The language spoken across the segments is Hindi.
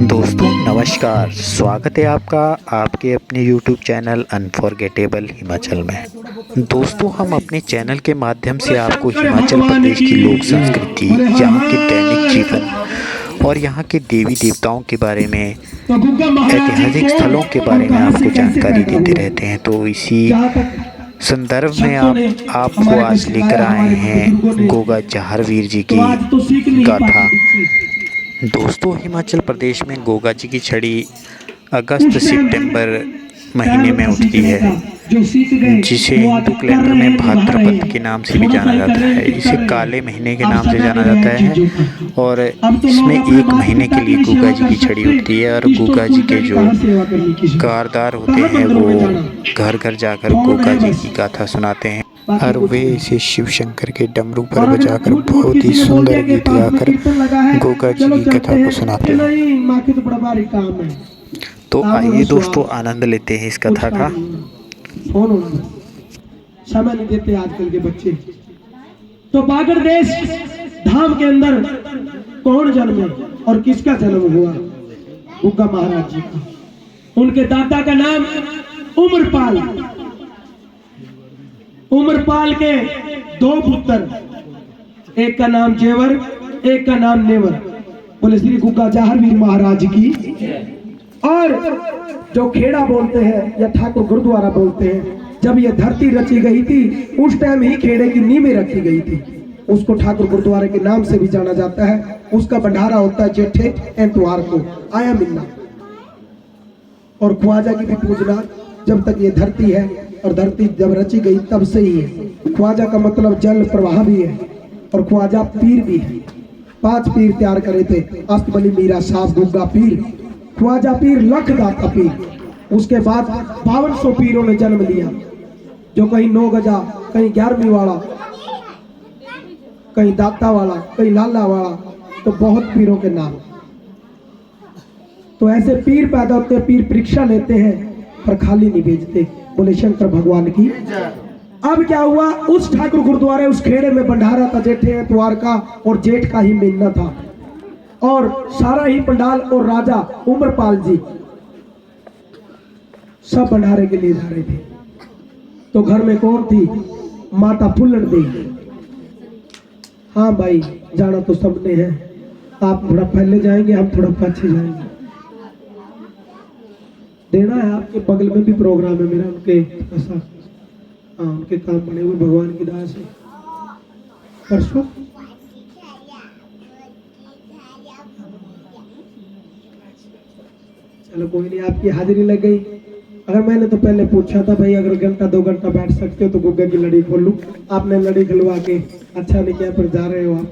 दोस्तों नमस्कार, स्वागत है आपका आपके अपने YouTube चैनल अनफॉरगेटेबल हिमाचल में। दोस्तों हम अपने चैनल के माध्यम से आपको हिमाचल प्रदेश की लोक संस्कृति, यहाँ के दैनिक जीवन और यहाँ के देवी देवताओं के बारे में, ऐतिहासिक स्थलों के बारे में आपको जानकारी देते रहते हैं। तो इसी संदर्भ में आपको आज लेकर आए हैं गोगा जाहरवीर जी की गाथा। दोस्तों हिमाचल प्रदेश में गोगा जी की छड़ी अगस्त सितंबर महीने में उठती है, जिसे हिंदू कैलेंडर में भाद्रपद के नाम से भी जाना जाता है। इसे काले महीने के नाम से जाना जाता है और इसमें एक महीने के लिए गोगा जी की छड़ी उठती है। और गोगा जी के जो कारदार होते हैं वो घर घर जाकर गोगा जी की गाथा सुनाते हैं और वे इसे शिव शंकर के डमरू पर बजाकर बहुत ही सुंदर गीत गाकर गोगा जी की कथा को सुनाते हैं। तो आइए दोस्तों आनंद लेते हैं इस कथा का। समय नहीं देते आजकल के बच्चे। तो बागड़ देश धाम के अंदर कौन जन्मे और किसका जन्म हुआ? गोगा महाराज जी का। उनके दादा का नाम उमरपाल। उमरपाल के दो पुत्र, एक का नाम जेवर, एक का नाम नेवर। बोले श्री गोगा जाहरवीर महाराज की। और जो खेड़ा बोलते हैं या ठाकुर गुरुद्वारा बोलते हैं, जब ये धरती रची गई थी उस टाइम ही खेड़े की नींवें रखी गई थी। उसको ठाकुर गुरुद्वारे के नाम से भी जाना जाता है। उसका भंडारा होता है जेठे एतवार को आया मिलना। और ख्वाजा की भी पूजना जब तक ये धरती है, और धरती जब रची गई तब से ही है। ख्वाजा का मतलब जल प्रवाह भी है और ख्वाजा पीर भी है। 5 पीर तैयार करे थे, अस्तबली मीरा साहब गोगा पीर, ख्वाजा पीर, लखदाता पीर। उसके बाद 5200 पीरों ने जन्म लिया, जो कहीं 9 गजा, कहीं 11वीं वाला, कहीं दाता वाला, कहीं लाला वाला, तो बहुत पीरों के नाम। तो ऐसे पीर पैदा होते, पीर परीक्षा लेते हैं पर खाली नहीं भेजते। बोले शंकर भगवान की। अब क्या हुआ, उस ठाकुर गुरुद्वारे उस खेड़े में भंडारा था जेठे एतवार का, और जेठ का ही महीना था, और सारा ही पंडाल और राजा उमरपाल जी सब भंडारे के लिए जा रहे थे। तो घर में कौन थी? माता फुल्लड़ देवी। हाँ भाई जाना तो सबने है, आप थोड़ा पहले जाएंगे, हम थोड़ा पीछे जाएंगे। देना है, आपके बगल में भी प्रोग्राम है मेरा, उनके ऐसा उनके काम बने हुए भगवान की दया से। परसों चलो कोई नहीं, आपकी हाजिरी लग गई। अगर मैंने तो पहले पूछा था भाई अगर घंटा 2 घंटा बैठ सकते हो तो गोगा की लड़ी खोल लूं। आपने लड़ी खुलवा के अच्छा नहीं किया, पर जा रहे हो आप।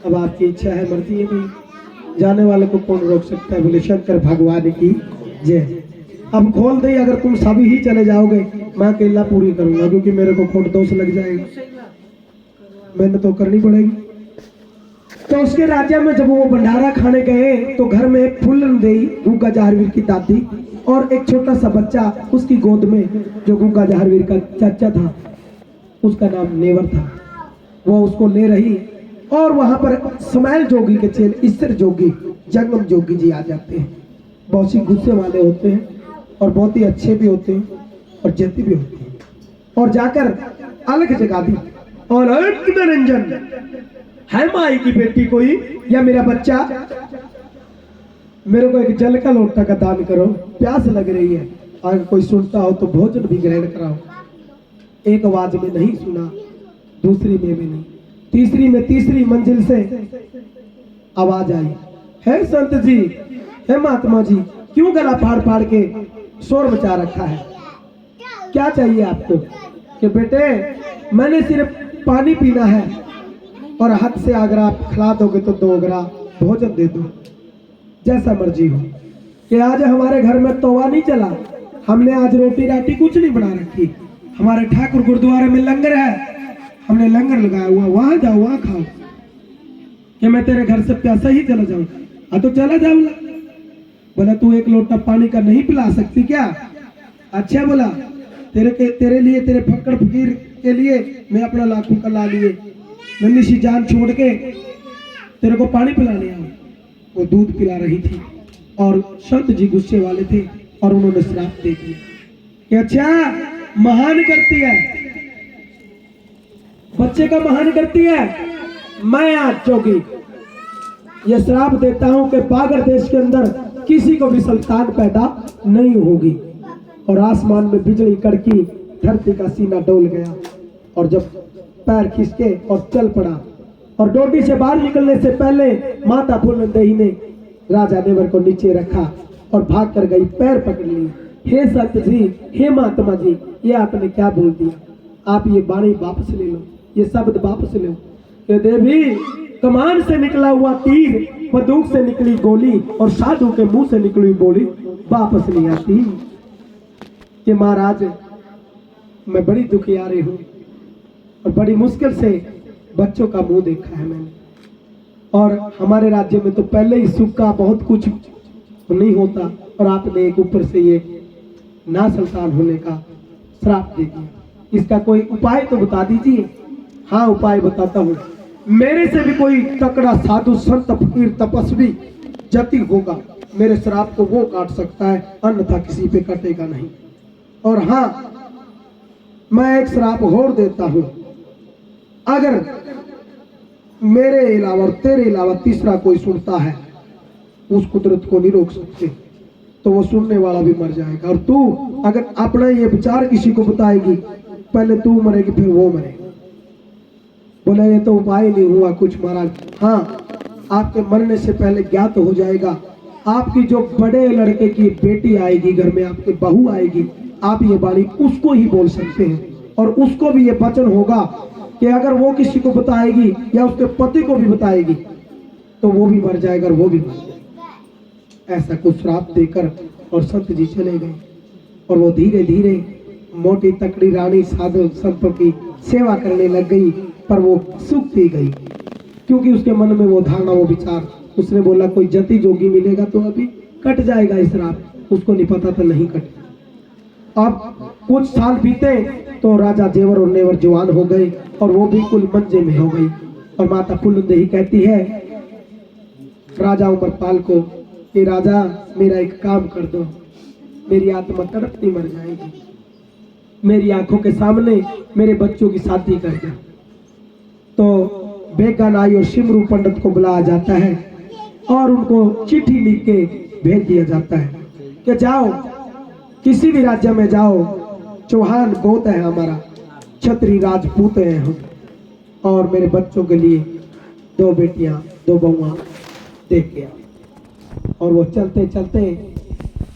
अब आपकी इच्छा है, मर्जी है भाई, जाने वाले को कौन रोक सकता है? बोले शंकर भगवान की जय। अब खोल दे, अगर तुम सभी ही चले जाओगे मैं अकेला पूरी करूंगा, क्योंकि मेरे को खोट दोष लग जाएगा, मैंने तो करनी पड़ेगी। तो उसके राज्य में जब वो भंडारा खाने गए तो घर में फुल्लड़ देवी गोगा जाहरवीर की दादी और एक छोटा सा बच्चा उसकी गोद में, जो गोगा जाहरवीर का चाचा था, उसका नाम नेवर था। वो उसको ले रही और वहां पर स्मैल जोगी के चेल ईश्वर जोगी, जंगम जोगी जी आ जाते हैं। बहुत ही गुस्से वाले होते हैं और बहुत ही अच्छे भी होते हैं और जैती भी होते हैं। और जाकर अलग जगा दी और निरंजन है माई की बेटी कोई या मेरा बच्चा, मेरे को एक जल का लोटा का दान करो, प्यास लग रही है। अगर कोई सुनता हो तो भोजन भी ग्रहण कराओ। एक आवाज में नहीं सुना, दूसरी में भी नहीं, तीसरी में तीसरी मंजिल से आवाज आई, है संत जी, हे महात्मा जी, क्यों गला फाड़ फाड़ के शोर मचा रखा है? क्या चाहिए आपको? कि बेटे मैंने सिर्फ पानी पीना है और हाथ से अगर आप खिला दोगे तो 2 ग्रा भोजन दे दो, जैसा मर्जी हो। कि आज हमारे घर में तवा नहीं चला, हमने आज रोटी राटी कुछ नहीं बना रखी, हमारे ठाकुर गुरुद्वारे में लंगर है, हमने लंगर लगाया हुआ, वहां जाओ वहां खाओ। कि मैं तेरे घर से प्यासा ही चला जाऊं? हाँ तो चला जाऊंगा। बोला तू 1 लोटा पानी का नहीं पिला सकती क्या? अच्छा बोला, तेरे लिए, तेरे फक्कड़ फकीर के लिए मैं अपना लाखों का ला लिए नन्ही सी जान छोड़ के तेरे को पानी पिलाने आऊं। वो दूध पिला रही थी और संत जी गुस्से वाले थे और उन्होंने श्राप दे दिया कि अच्छा महान करती है, बच्चे का महान करती है, मैं आज जोगी ये श्राप देता हूं कि बागर देश के अंदर किसी को भी संतान पैदा नहीं होगी। और आसमान में बिजली कड़की, धरती का सीना डोल गया और जब पैर खिसके और चल पड़ा और डोडी से बाहर निकलने से पहले माता फूलनदेही ने राजा नेवर को नीचे रखा और भाग कर गई, पैर पकड़ ली। हे संत जी, हे महात्मा जी, ये आपने क्या बोल दिया? आप ये वाणी वापस ले लो, ये शब्द वापस लो। कि देवी, कमान से निकला हुआ तीर, बंदूक से निकली गोली और साधु के मुंह से निकली बोली वापस नहीं आती। कि महाराज, मैं बड़ी दुखियारी हूं और बड़ी मुश्किल से बच्चों का मुंह देखा है मैंने, और हमारे राज्य में तो पहले ही सुख का बहुत कुछ नहीं होता और आपने एक ऊपर से ये ना संतान होने का श्राप दे दिया। इसका कोई उपाय तो बता दीजिए। हाँ, उपाय बताता हूँ। मेरे से भी कोई तकड़ा साधु संत फकीर तपस्वी जति होगा, मेरे श्राप को वो काट सकता है, अन्यथा किसी पे कटेगा नहीं। और हाँ, मैं एक श्राप और देता हूं, अगर मेरे अलावा और तेरे अलावा तीसरा कोई सुनता है, उस कुदरत को नहीं रोक सकते, तो वो सुनने वाला भी मर जाएगा। और तू अगर अपना ये विचार किसी को बताएगी, पहले तू मरेगी फिर वो मरेगा। बोले ये तो उपाय नहीं हुआ कुछ महाराज। हाँ, आपके मरने से पहले ज्ञात हो जाएगा। आपकी जो बड़े लड़के की बेटी आएगी घर में, आपकी बहू आएगी, आप ये बाणी उसको ही बोल सकते हैं और उसको भी ये वचन होगा कि अगर वो किसी को बताएगी या उसके पति को भी बताएगी तो वो भी मर जाएगा और वो भी मर जाएगा। ऐसा कुछ श्राप देकर और संत जी चले गए और वो धीरे धीरे मोटी तकड़ी रानी साधु संतों की सेवा करने लग गई। पर वो सूखती गई क्योंकि उसके मन में वो धारणा, वो विचार, उसने बोला कोई जति जोगी मिलेगा तो अभी कट जाएगा इस श्राप। उसको नहीं पता था नहीं कटे। अब कुछ साल बीते तो राजा जेवर और नेवर जवान हो गए और वो बिल्कुल मंजे में हो गई। और माता फूलनदेही कहती है राजा उमरपाल को कि राजा, मेरा एक काम कर दो, मेरी आत्मा तड़पती मर जाएगी, मेरी आंखों के सामने मेरे बच्चों की शादी कर दो। तो बेगा नाई और शिमरू पंडित को बुलाया जाता है और उनको चिट्ठी लिख के भेज दिया जाता है कि जाओ, किसी भी राज्य में जाओ, चौहान गोत है हमारा, क्षत्रिय राजपूत हैं हम, और मेरे बच्चों के लिए 2 बेटियां 2 बहुआ देख गया। और वो चलते चलते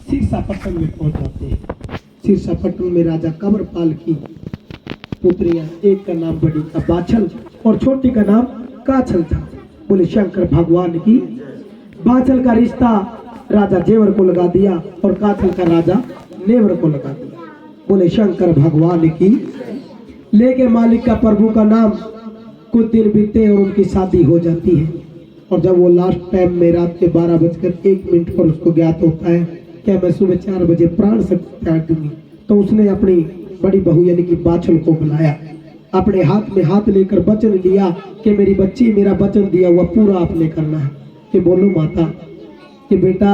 सिरसापट्टन में पहुंच जाते हैं। सिरसापट्टन में राजा कंवरपाल की पुत्रियां, एक का नाम बड़ी का बाछल और छोटी का नाम काछल था। बोले शंकर भगवान की। बाछल का रिश्ता राजा जेवर को लगा दिया और काछल का राजा नेवर को लगा दिया। बोले शंकर भगवान की। लेके मालिक का प्रभु का नाम, कुछ दिन बीते और उनकी शादी हो जाती है। और जब वो लास्ट टाइम में रात के 12:01 पर उसको ज्ञात होता है क्या मैं सुबह 4 बजे प्राण शक्ति त्याग दूंगी, तो उसने अपनी बड़ी बहू यानी कि बाछल को बुलाया, अपने हाथ में हाथ लेकर वचन लिया कि मेरी बच्ची, मेरा वचन दिया हुआ पूरा आपने करना है। कि बोलो माता कि बेटा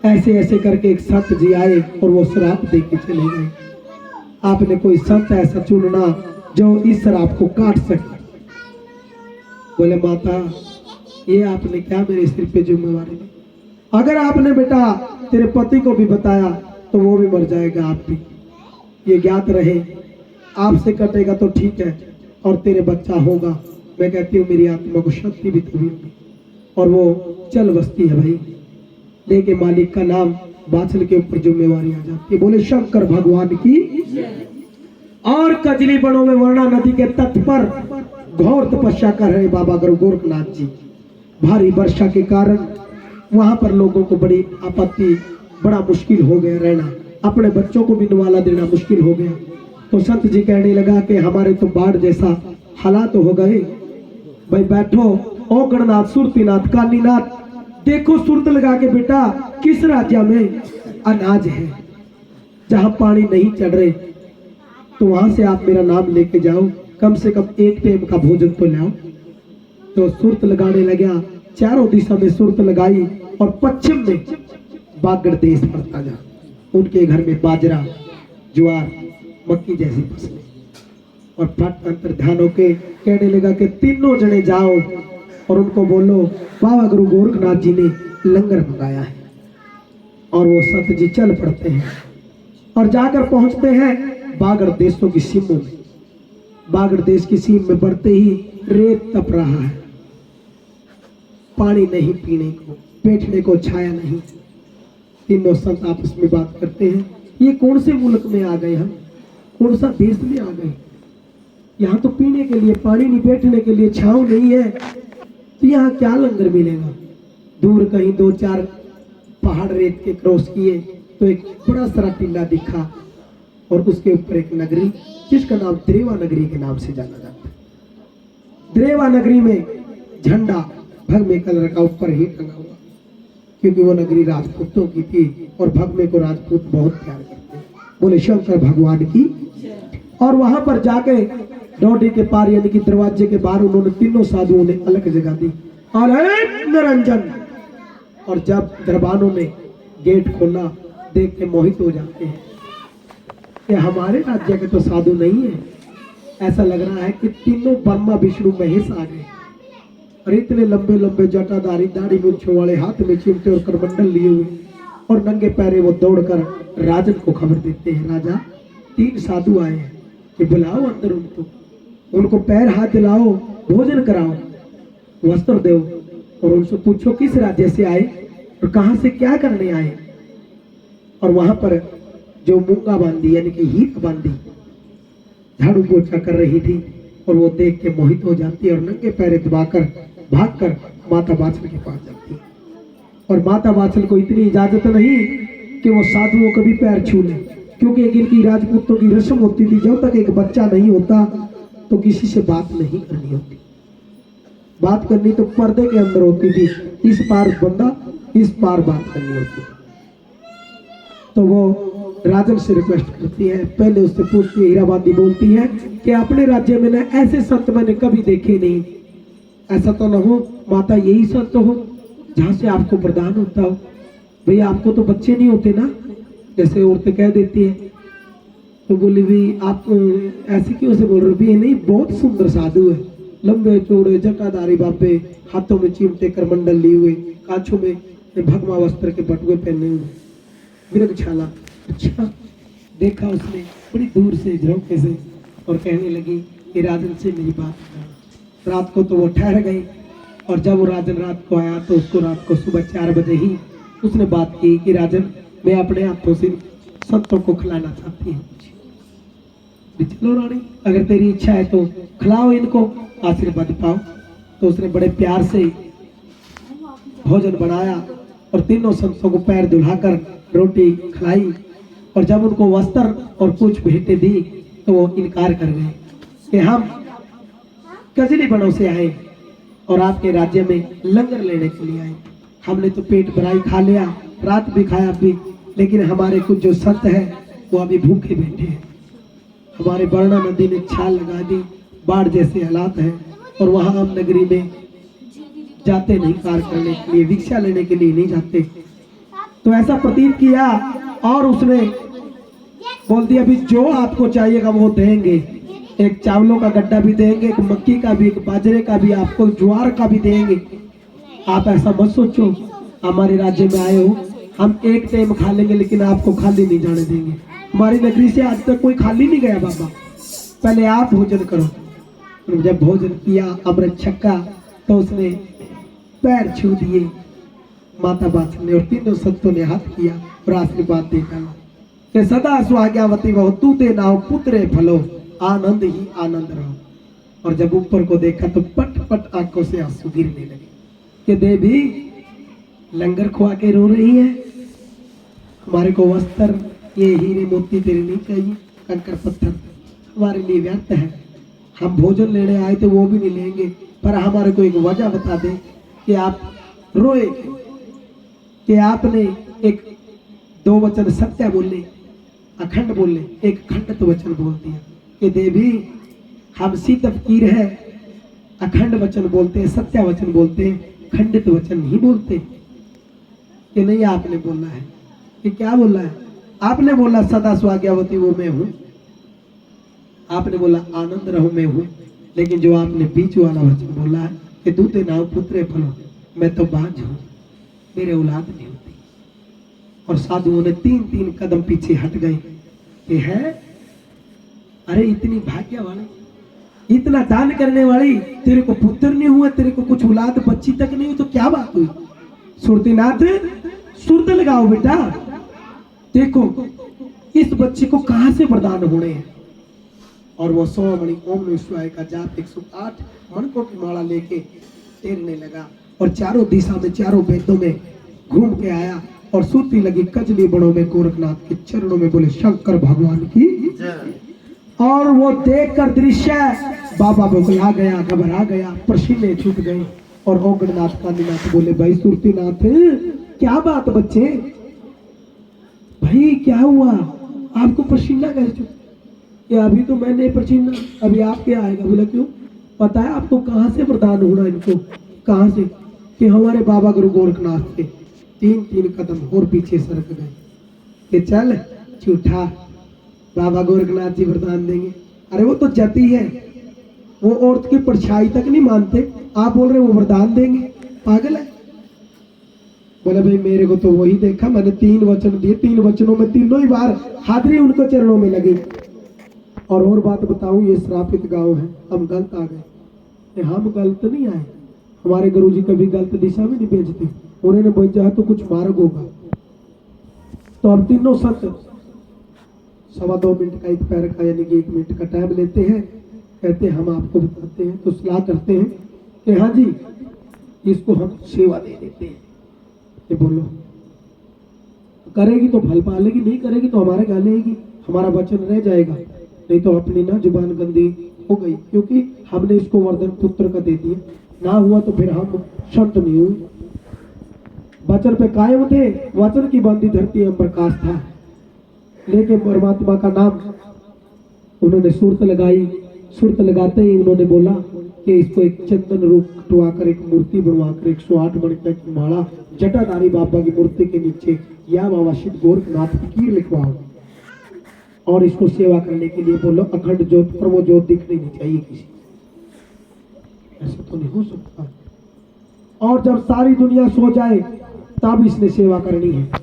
ऐसे ऐसे करके एक संत जी आए और वो श्राप दे के चले गए। आपने कोई संत ऐसा चुनना जो इस श्राप को काट सके। बोले माता, ये आपने क्या मेरे सिर पे जिम्मेवारी ली? अगर आपने बेटा तेरे पति को भी बताया तो वो भी मर जाएगा, आप भी। ये ज्ञात रहे, आपसे कटेगा तो ठीक है और तेरे बच्चा होगा। मैं कहती हूँ मेरी आत्मा को शक्ति भी तभी होगी। और वो चल बसती है भाई, लेके मालिक का नाम, बाछल के ऊपर जिम्मेवारी आ जाती है। बोले शंकर भगवान की। और कजली बड़ों में वर्णा नदी के तट पर घोर तपस्या कर रहे बाबा गुरु गोरखनाथ जी। भारी वर्षा के कारण वहां पर लोगों को बड़ी आपत्ति, बड़ा मुश्किल हो गया रहना, अपने बच्चों को भी निवाला देना मुश्किल हो गया। तो संत जी कहने लगा कि हमारे तो बाढ़ जैसा हालात हो गए, भाई बैठो, ओ गणनाथ, सुरतीनाथ, कालीनाथ, देखो सुरत लगा के बेटा किस राज्य में अनाज है जहां पानी नहीं चढ़ रहे, तो वहां से आप मेरा नाम लेके जाओ, कम से कम एक टाइम का भोजन तो लाओ। तो सुरत लगाने लगा चारों दिशा में सुरत लगाई और पश्चिम में बागड़ देश पड़ता जा। उनके घर में बाजरा, ज्वार, मक्की जैसी फसलें। और फट अंतर ध्यान होके कहने लगा कि तीनों जने जाओ और उनको बोलो बाबा गुरु गोरखनाथ जी ने लंगर मंगाया है। और वो संत जी चल पड़ते हैं और जाकर पहुंचते हैं बागड़ देशों की सीमों में। बागड़ देश की सीम में बढ़ते ही रेत तप रहा है, पानी नहीं पीने को, बैठने को छाया नहीं। तीनों संत आपस में बात करते हैं, ये कौन से मुल्क में आ गए हम, कौन सा देश में आ गए। यहाँ तो पीने के लिए पानी नहीं, बैठने के लिए छांव नहीं है, तो यहाँ क्या लंगर मिलेगा। दूर कहीं 2-4 पहाड़ रेत के क्रॉस किए तो एक बड़ा सारा टीला दिखा और उसके ऊपर एक नगरी जिसका नाम द्रेवा नगरी के नाम से जाना जाता है। द्रेवा नगरी में झंडा भगवे कलर का ऊपर ही टंगा हुआ, क्योंकि वो नगरी राजपूतों की थी और भगवे को राजपूत बहुत प्यार करते हैं। बोले शंकर भगवान की। और वहां पर जाके डोडी के पार यानी कि दरवाजे के बाहर उन्होंने तीनों साधुओं ने अलग जगह दी और निरंजन। और जब दरबानों ने गेट खोला देख के मोहित हो जाते हैं कि हमारे राज्य के तो साधु नहीं है। ऐसा लग रहा है कि तीनों ब्रह्मा विष्णु महेश आ गए और इतने लंबे लंबे जटाधारी दाढ़ी मूंछों वाले, हाथ में चिमटे और करमंडल लिए हुए और नंगे पैरे वो दौड़कर राजन को खबर देते हैं, राजा 3 साधु आए हैं कि बुलाओ अंदर उनको पैर हाथ दिलाओ, भोजन कराओ, वस्त्र दो और उनसे पूछो किस राज्य से आए और कहां से क्या करने आए। और वहां पर जो मूंगा बांधी यानी कि हीत बांधी झाड़ू पोछा कर रही थी और वो देख के मोहित हो जाती है और नंगे पैरे दबाकर भागकर माता बाछल के पास जाती है। और माता बाछल को इतनी इजाजत नहीं कि वो साधुओं को भी पैर छू ले, क्योंकि एक इनकी राजपूतों की रस्म होती थी, जब तक एक बच्चा नहीं होता तो किसी से बात नहीं करनी होती। बात करनी तो पर्दे के अंदर होती थी, इस पार बंदा इस पार बात करनी होती। तो वो राजन से रिक्वेस्ट करती है, पहले उससे पूछती है, हीराबादी बोलती है कि अपने राज्य में ना ऐसे संत मैंने कभी देखे नहीं, ऐसा तो ना हो माता यही संत हो जहाँ से आपको वरदान होता हो। भैया आपको तो बच्चे नहीं होते ना, जैसे औरतें कह देती है। तो बोली भी आप ऐसे क्यों से बोल रहे हो। भी नहीं, बहुत सुंदर साधु है, लंबे चौड़े जटाधारी बाबे, हाथों में चिमटे करमंडल लिए हुए, कांचों में भगवा वस्त्र के बटुए पहने हुए, विरगछाला। अच्छा देखा उसने बड़ी दूर से झरोखे से और कहने लगी कि राजन से मेरी बात कर। रात को तो वो ठहर गई और जब वो राजन रात को आया तो उसको रात को सुबह 4 बजे ही उसने बात की कि राजन मैं अपने हाथों से संतों को खिलाना चाहती हूँ। चलो रानी अगर तेरी इच्छा है तो खिलाओ इनको, आशीर्वाद पाओ। तो उसने बड़े प्यार से भोजन बनाया और तीनों संतों को पैर दुलाकर रोटी खिलाई। और जब उनको वस्त्र और कुछ भेंटें दी तो वो इनकार कर गए कि हम कजली बनों से आए और आपके राज्य में लंगर लेने के लिए आए। हमने तो पेट भराई खा लिया, रात भी खाया भी, लेकिन हमारे कुछ जो संत है वो अभी भूखे बैठे हैं। हमारे वर्णा नदी ने छाल लगा दी, बाढ़ जैसे हालात हैं और वहां हम नगरी में जाते नहीं, कार्य करने के लिए, भिक्षा लेने के लिए नहीं जाते। तो ऐसा प्रतीत किया और उसने बोल दिया अभी जो आपको चाहिएगा वो देंगे। एक चावलों का गड्ढा भी देंगे, एक मक्की का भी, एक बाजरे का भी, आपको ज्वार का भी देंगे। आप ऐसा मत सोचो हमारे राज्य में आए हो, हम एक टाइम खा लेंगे लेकिन आपको खाली नहीं जाने देंगे। हमारी नगरी से आज तक कोई खाली नहीं गया बाबा, पहले आप भोजन करो। जब भोजन किया अमृत छक्का तो उसने पैर छू दिए माता बाछल ने और तीनों संतों ने हाथ किया और आशीर्वाद दे डाला कि सदा सुहाग्यावती बहु तूते नाव पुत्रे फलो, आनंद ही आनंद रहो। और जब ऊपर को देखा तो पट पट आंखों से आंसू गिरने लगे कि देवी लंगर खुआ के रो रही है, हमारे को वस्त्र ये हीरे मोती तेरे नहीं चाहिए, कंकर पत्थर हमारे लिए व्यर्थ है। हम भोजन लेने आए थे वो भी नहीं लेंगे, पर हमारे को एक वजह बता दे कि आप रोए कि आपने एक 2 वचन सत्य बोले, अखंड बोले, एक खंडित वचन बोल दिया कि देवी हम सी फकीर है, अखंड वचन बोलते हैं, सत्य वचन बोलते हैं, खंडित वचन नहीं बोलते कि नहीं आपने बोला है कि क्या बोला है? आपने बोला सदा स्वाज्ञावती वो मैं हूं, आपने बोला आनंद रहो मैं हूं, लेकिन जो आपने बीच वाला वचन बोला है कि दूते नाव पुत्रे फलो, मैं तो बांझ हूं, मेरे औलाद नहीं होती। और साधुओं ने 3-3 कदम पीछे हट गए कि है अरे इतनी भाग्यवानी, इतना दान करने वाली, तेरे को पुत्र नहीं हुआ, तेरे को कुछ औलाद बच्ची तक नहीं हुई, तो क्या बात हुई? सुरतीनाथ सुरत लगाओ बेटा, देखो इस बच्चे को कहां से वरदान होने हैं। और वो 100 मणि ओम नमः शिवाय का जाप 108 मणकों की माला लेके तैरने लगा और चारों दिशा में चारों वेदों में घूम के आया और सूती लगी कजली बड़ों में गोरखनाथ के चरणों में बोले शंकर भगवान की। और वो देखकर दृश्य बाबा बौखला गया, घबरा गया, पसीने छूट गए और ओगणनाथ कालीनाथ बोले भाई सुरतीनाथ क्या बात बच्चे, भाई क्या हुआ आपको पसीना कैसे? कि अभी तो मैं नहीं पसीना, अभी आप क्या आएगा? बोला क्यों? पता है आपको कहां से वरदान होना इनको? कहां से? कि हमारे बाबा गुरु गोरखनाथ से। 3-3 कदम और पीछे सरक गए कि चल झूठा, बाबा गोरखनाथ जी वरदान देंगे। अरे वो तो जती है, वो औरत की परछाई तक नहीं मानते, आप बोल रहे वो वरदान देंगे? पागल है। बोले भाई मेरे को तो वही देखा, मैंने 3 वचन दिए, 3 वचनों में तीनों ही बार हाजिरी उनको चरणों में लगी। और बात बताऊं, ये श्रापित गांव है, हम गलत आ गए। हम गलत नहीं आए, हमारे गुरुजी कभी गलत दिशा में नहीं भेजते, उन्होंने भेजा है तो कुछ मार्ग होगा। तो अब तीनों संत 2.25 मिनट का एक पैर का यानी कि 1 मिनट का टाइम लेते हैं, कहते हैं हम आपको बताते हैं, तो सलाह करते हैं कि हाँ जी इसको हम सेवा दे देते हैं। ये बोलो करेगी तो फल पालेगी, नहीं करेगी तो हमारे गाले आएगी, हमारा वचन रह जाएगा, नहीं तो अपनी ना जुबान गंदी हो गई, क्योंकि हमने इसको वर्धन पुत्र का दे दिया, ना हुआ तो फिर हम संत नहीं हुए। वचन पे कायम थे, वचन की बंदी धरती में प्रकाश था, लेकिन परमात्मा का नाम उन्होंने सूरत लगाई। सूरत लगाते ही उन्होंने बोला कि इसको एक चंदन रूप कटवाकर एक मूर्ति बनवाकर 108 मणिका की माला जटाधारी बाबा की मूर्ति के नीचे या बाबा सिद्ध गोरखनाथ फकीर लिखवाओ और इसको सेवा करने के लिए बोलो अखंड ज्योत पर वो ज्योत दिखनी नहीं चाहिए किसी, ऐसा तो नहीं हो सकता। और जब सारी दुनिया सो जाए तब इसने सेवा करनी है।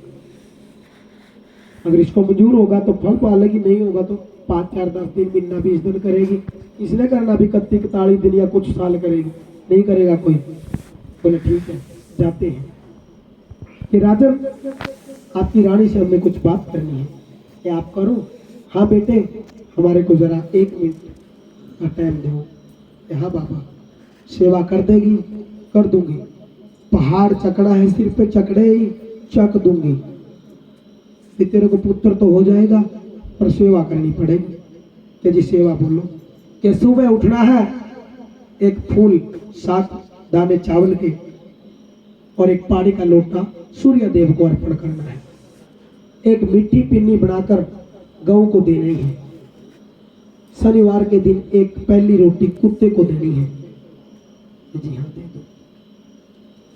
अगर इसको मंजूर होगा तो फल पालेगी, नहीं होगा तो 5, 4, 10 दिन, महीना, 20 दिन करेगी। इसने करना भी 31-41 दिन या कुछ साल करेगी, नहीं करेगा कोई। बोले ठीक है जाते हैं कि राजन आपकी रानी से हमें कुछ बात करनी है, क्या आप करो? हाँ बेटे हमारे को जरा 1 मिनट का टाइम दो। हाँ बाबा सेवा कर देगी? कर दूंगी, पहाड़ चकड़ा है सिर पे, चकड़े ही चक दूंगी, कि तेरे को पुत्र तो हो जाएगा पर सेवा करनी पड़ेगी। कि जी सेवा बोलो? कि सुबह उठना है, एक फूल 7 दाने चावल के और एक पानी का लोटा सूर्य देव को अर्पण करना है, एक मीठी पिन्नी बनाकर गऊ को देनी है, शनिवार के दिन एक पहली रोटी कुत्ते को देनी है। जी हाँ दे दो।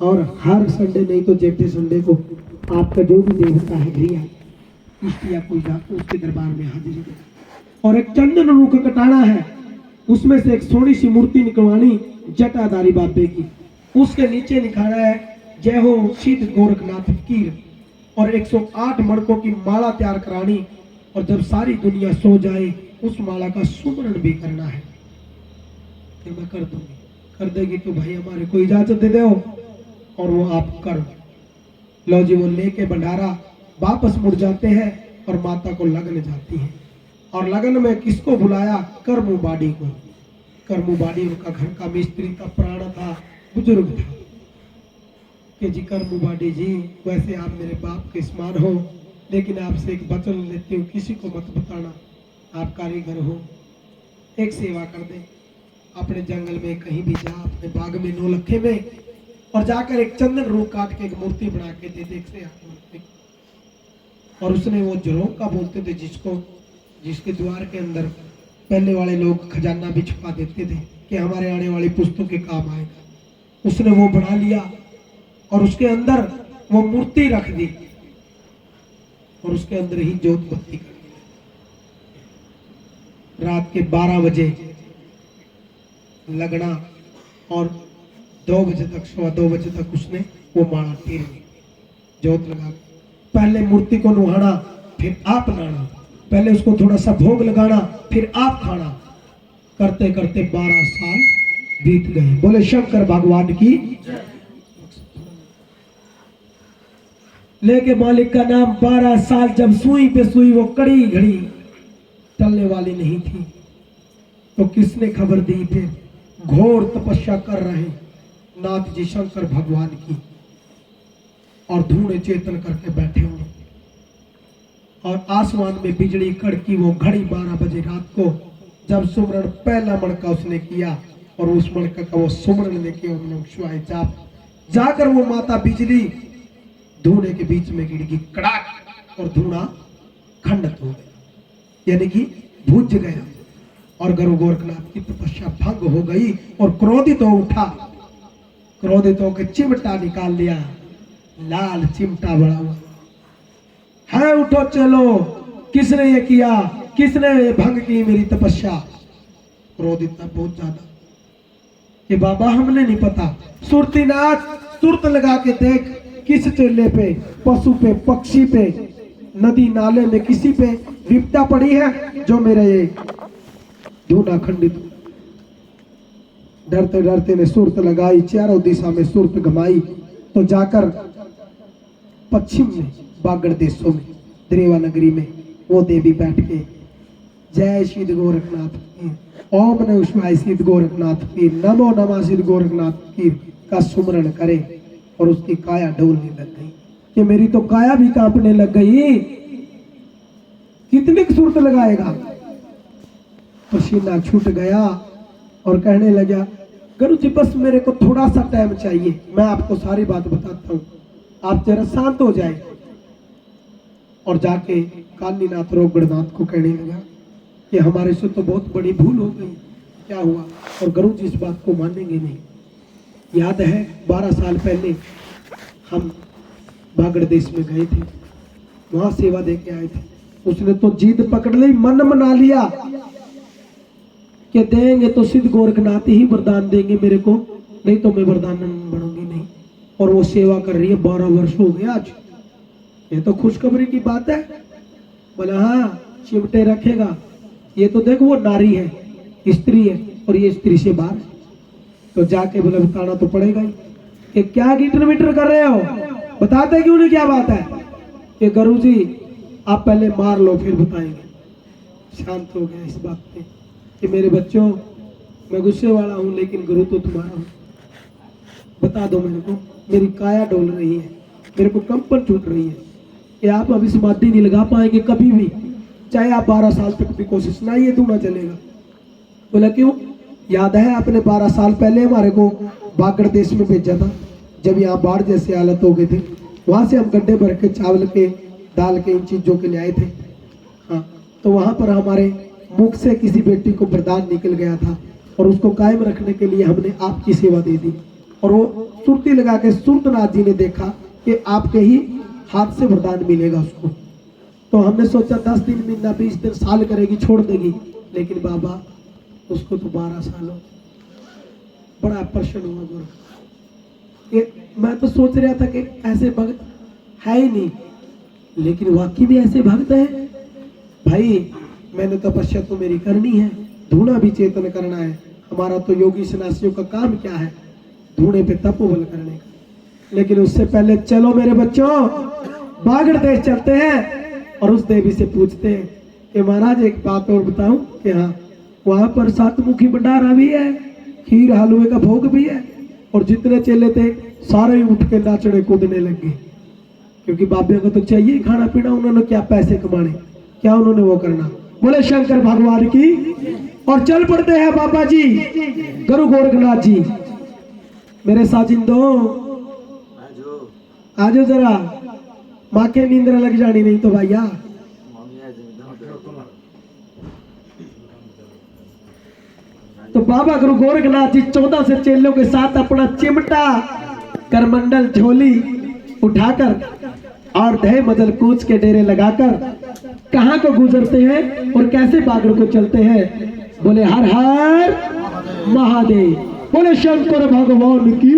और हर संडे नहीं तो जेठे संडे को आपका जो भी देवता है गृह इष्ट या कोई जातो उसके दरबार में हाजिरी देना और एक चंदन रूख कटाना है, उसमें से एक सोनी सी मूर्ति निकलवानी जटाधारी बाबे की, उसके नीचे लिखाना है जय हो सिद्ध गोरखनाथ फकीर और 108 मणकों की माला तैयार करानी और जब सारी दुनिया सो जाए उस माला का सुमरण भी करना है। फिर मैं कर दूंगी, कर देगी तो भाई हमारे को इजाजत दे दो और वो आप कर लो जी। वो लेके भंडारा वापस मुड़ जाते हैं और माता को लगन जाती है। और लगन में किसको बुलाया? करमू बाड़ी को। करमू बाड़ी उनका घर का मिस्त्री का प्राण था, बुजुर्ग था। कि जी करमू बाड़ी जी वैसे आप मेरे बाप के समान हो, लेकिन आपसे एक वचन लेती हूँ, किसी को मत बताना, आप कारीगर हो, एक सेवा कर दे, अपने जंगल में कहीं भी जा, अपने बाग में 9 लखे में और जाकर एक चंदन रूख काट के एक मूर्ति बना के दे दे 108 मूर्ति। और उसने वो जरोंका बोलते थे जिसके द्वार के अंदर पहले वाले लोग खजाना भी छुपा देते थे कि हमारे आने वाली पुस्तों के काम आएगा, उसने वो बना लिया और उसके अंदर वो मूर्ति रख दी और उसके अंदर ही ज्योत बत्ती कर दी। रात के 12 बजे लगना और 2 बजे तक, 2:15 बजे तक उसने वो माला तीर ली, ज्योत लगा। पहले मूर्ति को नुहाना, फिर आप नहाना, पहले उसको थोड़ा सा भोग लगाना, फिर आप खाना। करते करते 12 साल बीत गए। बोले शंकर भगवान की। लेके मालिक का नाम 12 साल जब सुई पे सुई वो कड़ी घड़ी टलने वाली नहीं थी, तो किसने खबर दी? फिर घोर तपस्या कर रहे नाथ जी शंकर भगवान की, और धूणे चेतन करके बैठे हुए, और आसमान में बिजली कड़की। वो घड़ी 12 बजे रात को जब सुमरण पहला मणका उसने किया, और उस मणका का वो सुमरण लेके शिवाय जाप जाकर वो माता बिजली धूणे के बीच में गिर गई, कड़ाक, और धूणा खंडित हो गया, यानी कि बुझ गया। और गुरु गोरखनाथ की तपस्या भंग हो गई और क्रोधित हो उठा। क्रोधित होकर चिमटा निकाल लिया, लाल चिमटा बड़ा हुआ है। उठो चलो, किसने ये किया? किसने ये भंग की मेरी तपस्या? क्रोधित था बहुत ज्यादा कि बाबा हमने नहीं पता। सुरतीनाथ सुरत लगा के देख, किस चेले पे, पशु पे, पक्षी पे, नदी नाले में किसी पे विपदा पड़ी है जो मेरे ये धूना खंडित। डरते डरते ने सुरत लगाई, चारों दिशा में सुरत घमाई, तो जाकर पश्चिम में बागड़ देशों में द्रेवा नगरी में वो देवी बैठ के जय श्री गोरखनाथ पीर, ओम नमः शिवाय सिद्ध गोरखनाथ पीर, नमो नमः सिद्ध गोरखनाथ पीर का सुमरण करे, और उसकी काया डोलने लग गई कि मेरी तो काया भी कांपने लग गई। कितनी सुरत लगाएगा? पसीना छूट गया और कहने लगा, गुरु जी बस मेरे को थोड़ा सा टाइम चाहिए, मैं आपको सारी बात बताता हूँ, आप जरा शांत हो जाए। और जाके कालीनाथ रोगड़नाथ को कहने लगा कि हमारे से तो बहुत बड़ी भूल हो गई, क्या हुआ? और गुरु जी इस बात को मानेंगे नहीं। याद है 12 साल पहले हम बागड़ देश में गए थे, वहां सेवा दे के आए थे। उसने तो जिद पकड़ ली, मन मना लिया कि देंगे तो सिद्ध गोरखनाथ ही वरदान देंगे मेरे को, नहीं तो मैं वरदान बनूंगी नहीं। और वो सेवा कर रही है, 12 वर्ष हो गए आज। ये तो खुशखबरी की बात है। बोला हाँ चिमटे रखेगा, ये तो देखो वो नारी है, स्त्री है, और ये स्त्री से बाहर है। तो जाके बोला बताना तो पड़ेगा ही कि क्या गिटर मिटर कर रहे हो, बताते क्यों नहीं क्या बात है? कि गुरु जी आप पहले मार लो फिर बताएंगे। शांत हो गया इस बात पे कि मेरे बच्चों मैं गुस्से वाला हूँ, लेकिन गुरु तो तुम्हारा हूँ, बता दो मेरे को। मेरी काया डोल रही है, मेरे को कंपन छूट रही है कि आप अभी समाधि नहीं लगा पाएंगे कभी भी, चाहे आप 12 साल तक भी कोशिश ना, ये दूना चलेगा। बोला क्यों? याद है आपने 12 साल पहले हमारे को बागड़ देश में भेजा था, जब यहाँ बाढ़ जैसे हालत हो गई थी, वहां से हम गड्ढे भर के चावल के, दाल के, इन चीजों के ले आए थे। हाँ, तो वहां पर हमारे मुख से किसी बेटी को वरदान निकल गया था, और उसको कायम रखने के लिए हमने आपकी सेवा दे दी। और वो सुरती लगा के सुरतनाथ जी ने देखा कि आपके ही हाथ से वरदान मिलेगा उसको। तो हमने सोचा 10 दिन, महीना, 20 दिन, साल करेगी, छोड़ देगी, लेकिन बाबा उसको तो 12 साल हो। बड़ा प्रश्न हुआ गुरु। मैं तो सोच रहा था कि ऐसे भक्त है ही नहीं, लेकिन वाकई भी ऐसे भक्त है। भाई मैंने तपस्या तो मेरी करनी है, धूना भी चेतन करना है। हमारा तो योगी सन्यासियों का काम क्या है? धूने पे तपोबल करने का। लेकिन उससे पहले चलो मेरे बच्चों, बागड़ देश चलते हैं और उस देवी से पूछते हैं कि महाराज एक बात और बताऊं कि हाँ, वहां पर 7 मुखी भंडारा भी है, खीर हलवे का भोग भी है, और जितने चेले थे सारे उठ के नाचने कूदने लग गए, क्योंकि बाबे को तो चाहिए खाना पीना, उन्होंने क्या पैसे कमाने, क्या उन्होंने वो करना। बोले शंकर भगवान की। और चल पड़ते हैं बाबा जी, गुरु गोरखनाथ जी। मेरे साजिंदो आजो जरा, माँ के नींद लग जानी, नहीं तो भैया। तो बाबा गुरु गोरखनाथ जी 14 से चेलों के साथ अपना चिमटा करमंडल झोली उठाकर और दहे मजल कूच के डेरे लगाकर कहाँ को गुजरते हैं और कैसे बागड़ को चलते हैं। बोले हर हर महादेव, बोले शंकर भगवान की।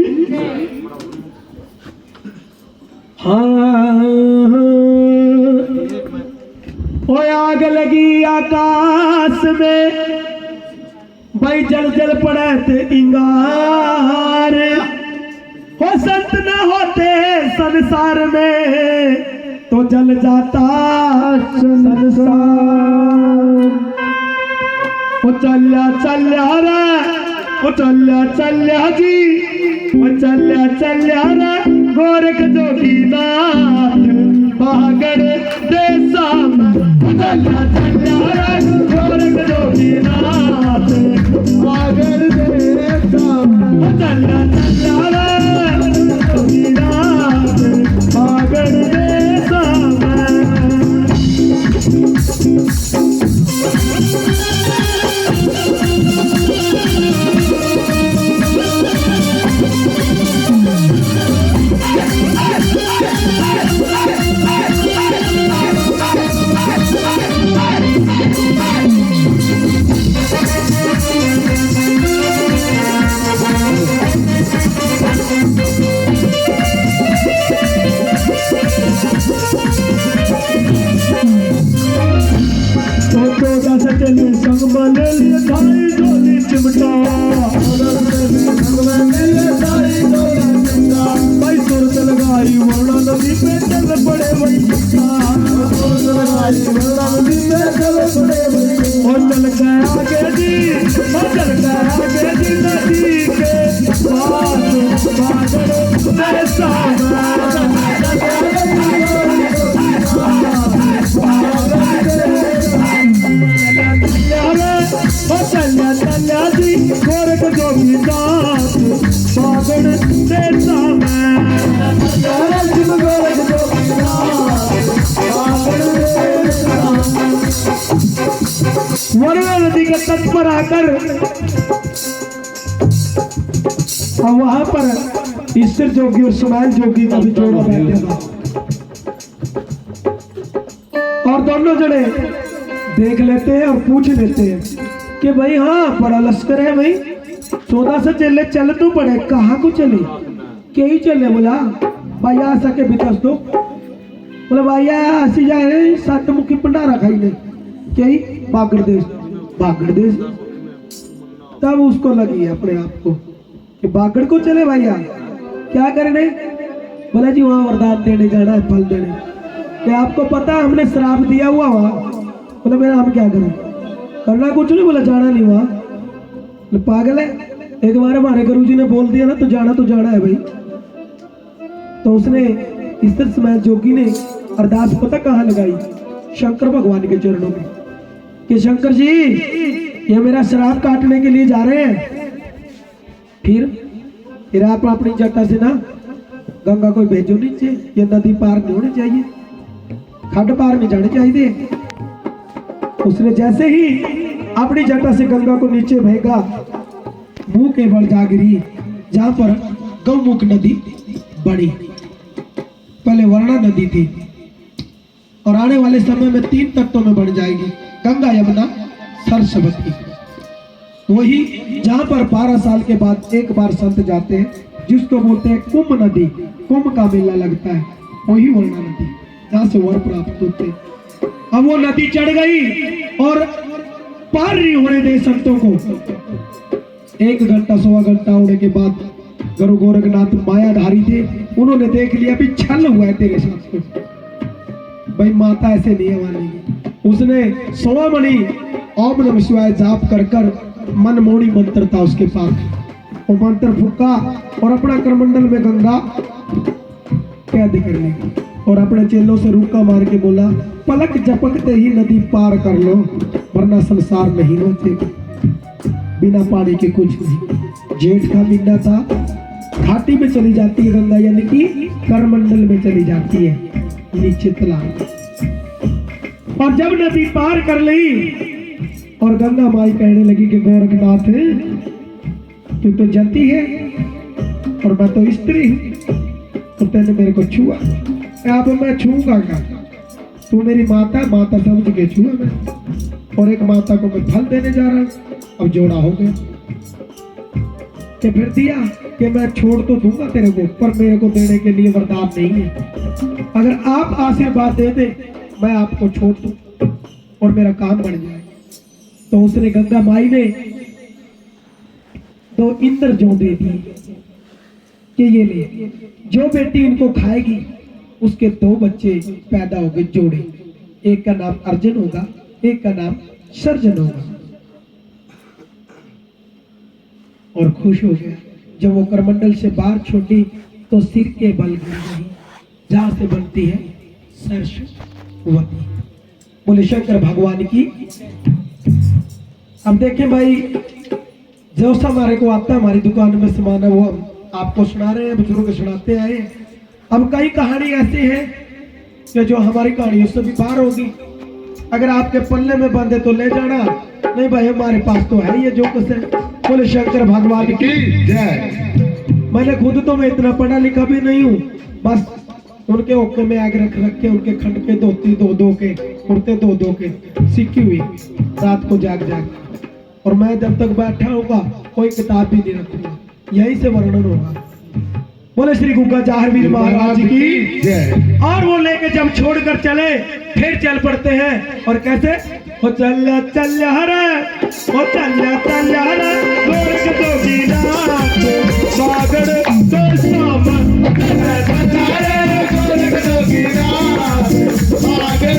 हाँ ओ आग लगी आकाश में, भाई जल जल पड़े थे इंगार। हो संत न होते संसार में तो जल जाता संसार। ओ चल्या चल्या रे, ओ चल्या चल्या जी, ओ चल्या चल्या रे गोरख जोगीनाथ बागड़ देसा। चल्या चल्या रे गोरख जोगीनाथ बागड़ देसा। ओ चल्या चल्या रे जोगीनाथ बागड़ देसा। वरुणा नदी के तट पर आकर और वहां पर ईश्वर जोगी और सुनाल जोगी का भी जोड़ा बैठा था। और दोनों जने देख लेते हैं और पूछ लेते हैं कि भाई हाँ बड़ा लश्कर है भाई, 14 से चले चल तो पड़े, कहाँ को चले कहीं चले। बोला भैया आ सके विकास दो। बोला भैया हसी जाए सत मुखी भंडारा खाई ने कहीं बागड़ देश, बागड़ देश। तब उसको लगी अपने आप को कि बागड़ को चले भैया क्या करने। बोला जी वहाँ वरदान देने जाना है, फल देने। क्या आपको पता हमने श्राप दिया हुआ वहाँ। बोला मेरा हम क्या करें, करना कुछ नहीं। बोला जाना नहीं वहाँ। पागल है, एक बार हमारे गुरुजी ने बोल दिया ना तो जाना है भाई। तो उसने ईश्वर समय जोगी ने अरदास पता कहाँ लगाई, शंकर भगवान के चरणों में कि शंकर जी ये मेरा श्राप काटने के लिए जा रहे हैं। फिर आप अपनी जटा से ना गंगा को भेजो नीचे, ये नदी पार नहीं होनी चाहिए, खड्ड पार नहीं जाने चाहिए। उसने जैसे ही अपनी जटा से गंगा को नीचे भेजा, मुंह के बल जा गिरी जहां पर गौमुख नदी बड़ी, पहले वर्णा नदी थी और आने वाले समय में 3 तत्वों में बढ़ जाएगी, गंगा यमुना सरस्वती। वही जहां पर 12 साल के बाद एक बार संत जाते हैं, जिसको बोलते हैं कुंभ नदी, कुंभ का मेला लगता है, वही वर्णा नदी जहां से वर प्राप्त होते हैं। अब वो नदी चढ़ गई और पार नहीं होने दे संतों को। 1 घंटा 1.25 घंटा होने के बाद गुरु गोरखनाथ मायाधारी थे, उन्होंने देख लिया अभी छल हुआ है तेरे साथ को, भाई माता ऐसे नहीं मानेगी। उसने 16 मणि ओम नमः शिवाय जाप कर कर मनमोहनी मंत्र था उसके पास, वो मंत्र फूका और अपना करमंडल में गंगा कैद कर ली और अपने चेलों से रुका मार के बोला पलक झपकते ही नदी पार कर लो वरना संसार नहीं बचेगा। बिना पानी के कुछ नहीं। जेठ का महीना था, घाटी में चली जाती है गंगा, यानी कि करमंडल में चली जाती है नीचे तालाब। और जब नदी पार कर ली और गंगा माई कहने लगी कि गोरखनाथ तू तो जती है और मैं तो स्त्री हूं, तो तेने मेरे को छुआ, अब मैं छूंगा क्या? तू मेरी माता, माता समझ के छुआ मैं, और एक माता को मैं फल देने जा रहा हूँ। अब जोड़ा हो गया कि फिर दिया कि मैं छोड़ तो दूंगा तेरे को, पर मेरे को देने के लिए वरदान नहीं है। अगर आप आशीर्वाद दे दे मैं आपको छोड़ दूं और मेरा काम बढ़ जाए। तो उसने गंगा माई ने 2 इंद्र जो दे दिए कि ये ले, जो बेटी इनको खाएगी उसके 2 बच्चे पैदा होंगे जोड़े, एक का नाम अर्जुन होगा, एक का नाम सर्जन होगा। और खुश हो गया। जब वो करमंडल से बाहर छोड़ी तो सिर के बल गिर गई, जहां से बनती है सरस्वती। बोले शंकर भगवान की। अब देखें भाई, जो सा हमारे को आता है हमारी दुकान में सामान है वो हम आपको सुना रहे हैं, बुजुर्ग सुनाते आए। अब कई कहानी ऐसी है कि जो हमारी कहानियों से भी बाहर होगी। अगर आपके पल्ले में बंधे तो ले जाना, नहीं भाई हमारे पास तो है ये जो कुछ है। बोले शंकर भगवान की जय। मैंने खुद तो मैं इतना पढ़ा लिखा भी नहीं हूँ, बस उनके ओके में आग रख रख के उनके खंड के धोती 2-2 के, कुर्ते 2-2 के सीखी हुई, रात को जाग जाग। और मैं जब तक बैठा होगा कोई किताब भी नहीं रखूंगा, यही से वर्णन होगा। बोले श्री गुग्गा जाहरवीर महाराज की जय। और वो लेके जब छोड़कर चले फिर चल पड़ते हैं। और कैसे? ओ चल चल रे, ओ चल चल रे, गोरख जोगी नाथ बागड़ तो सामन, गोरख जोगी नाथ बागड़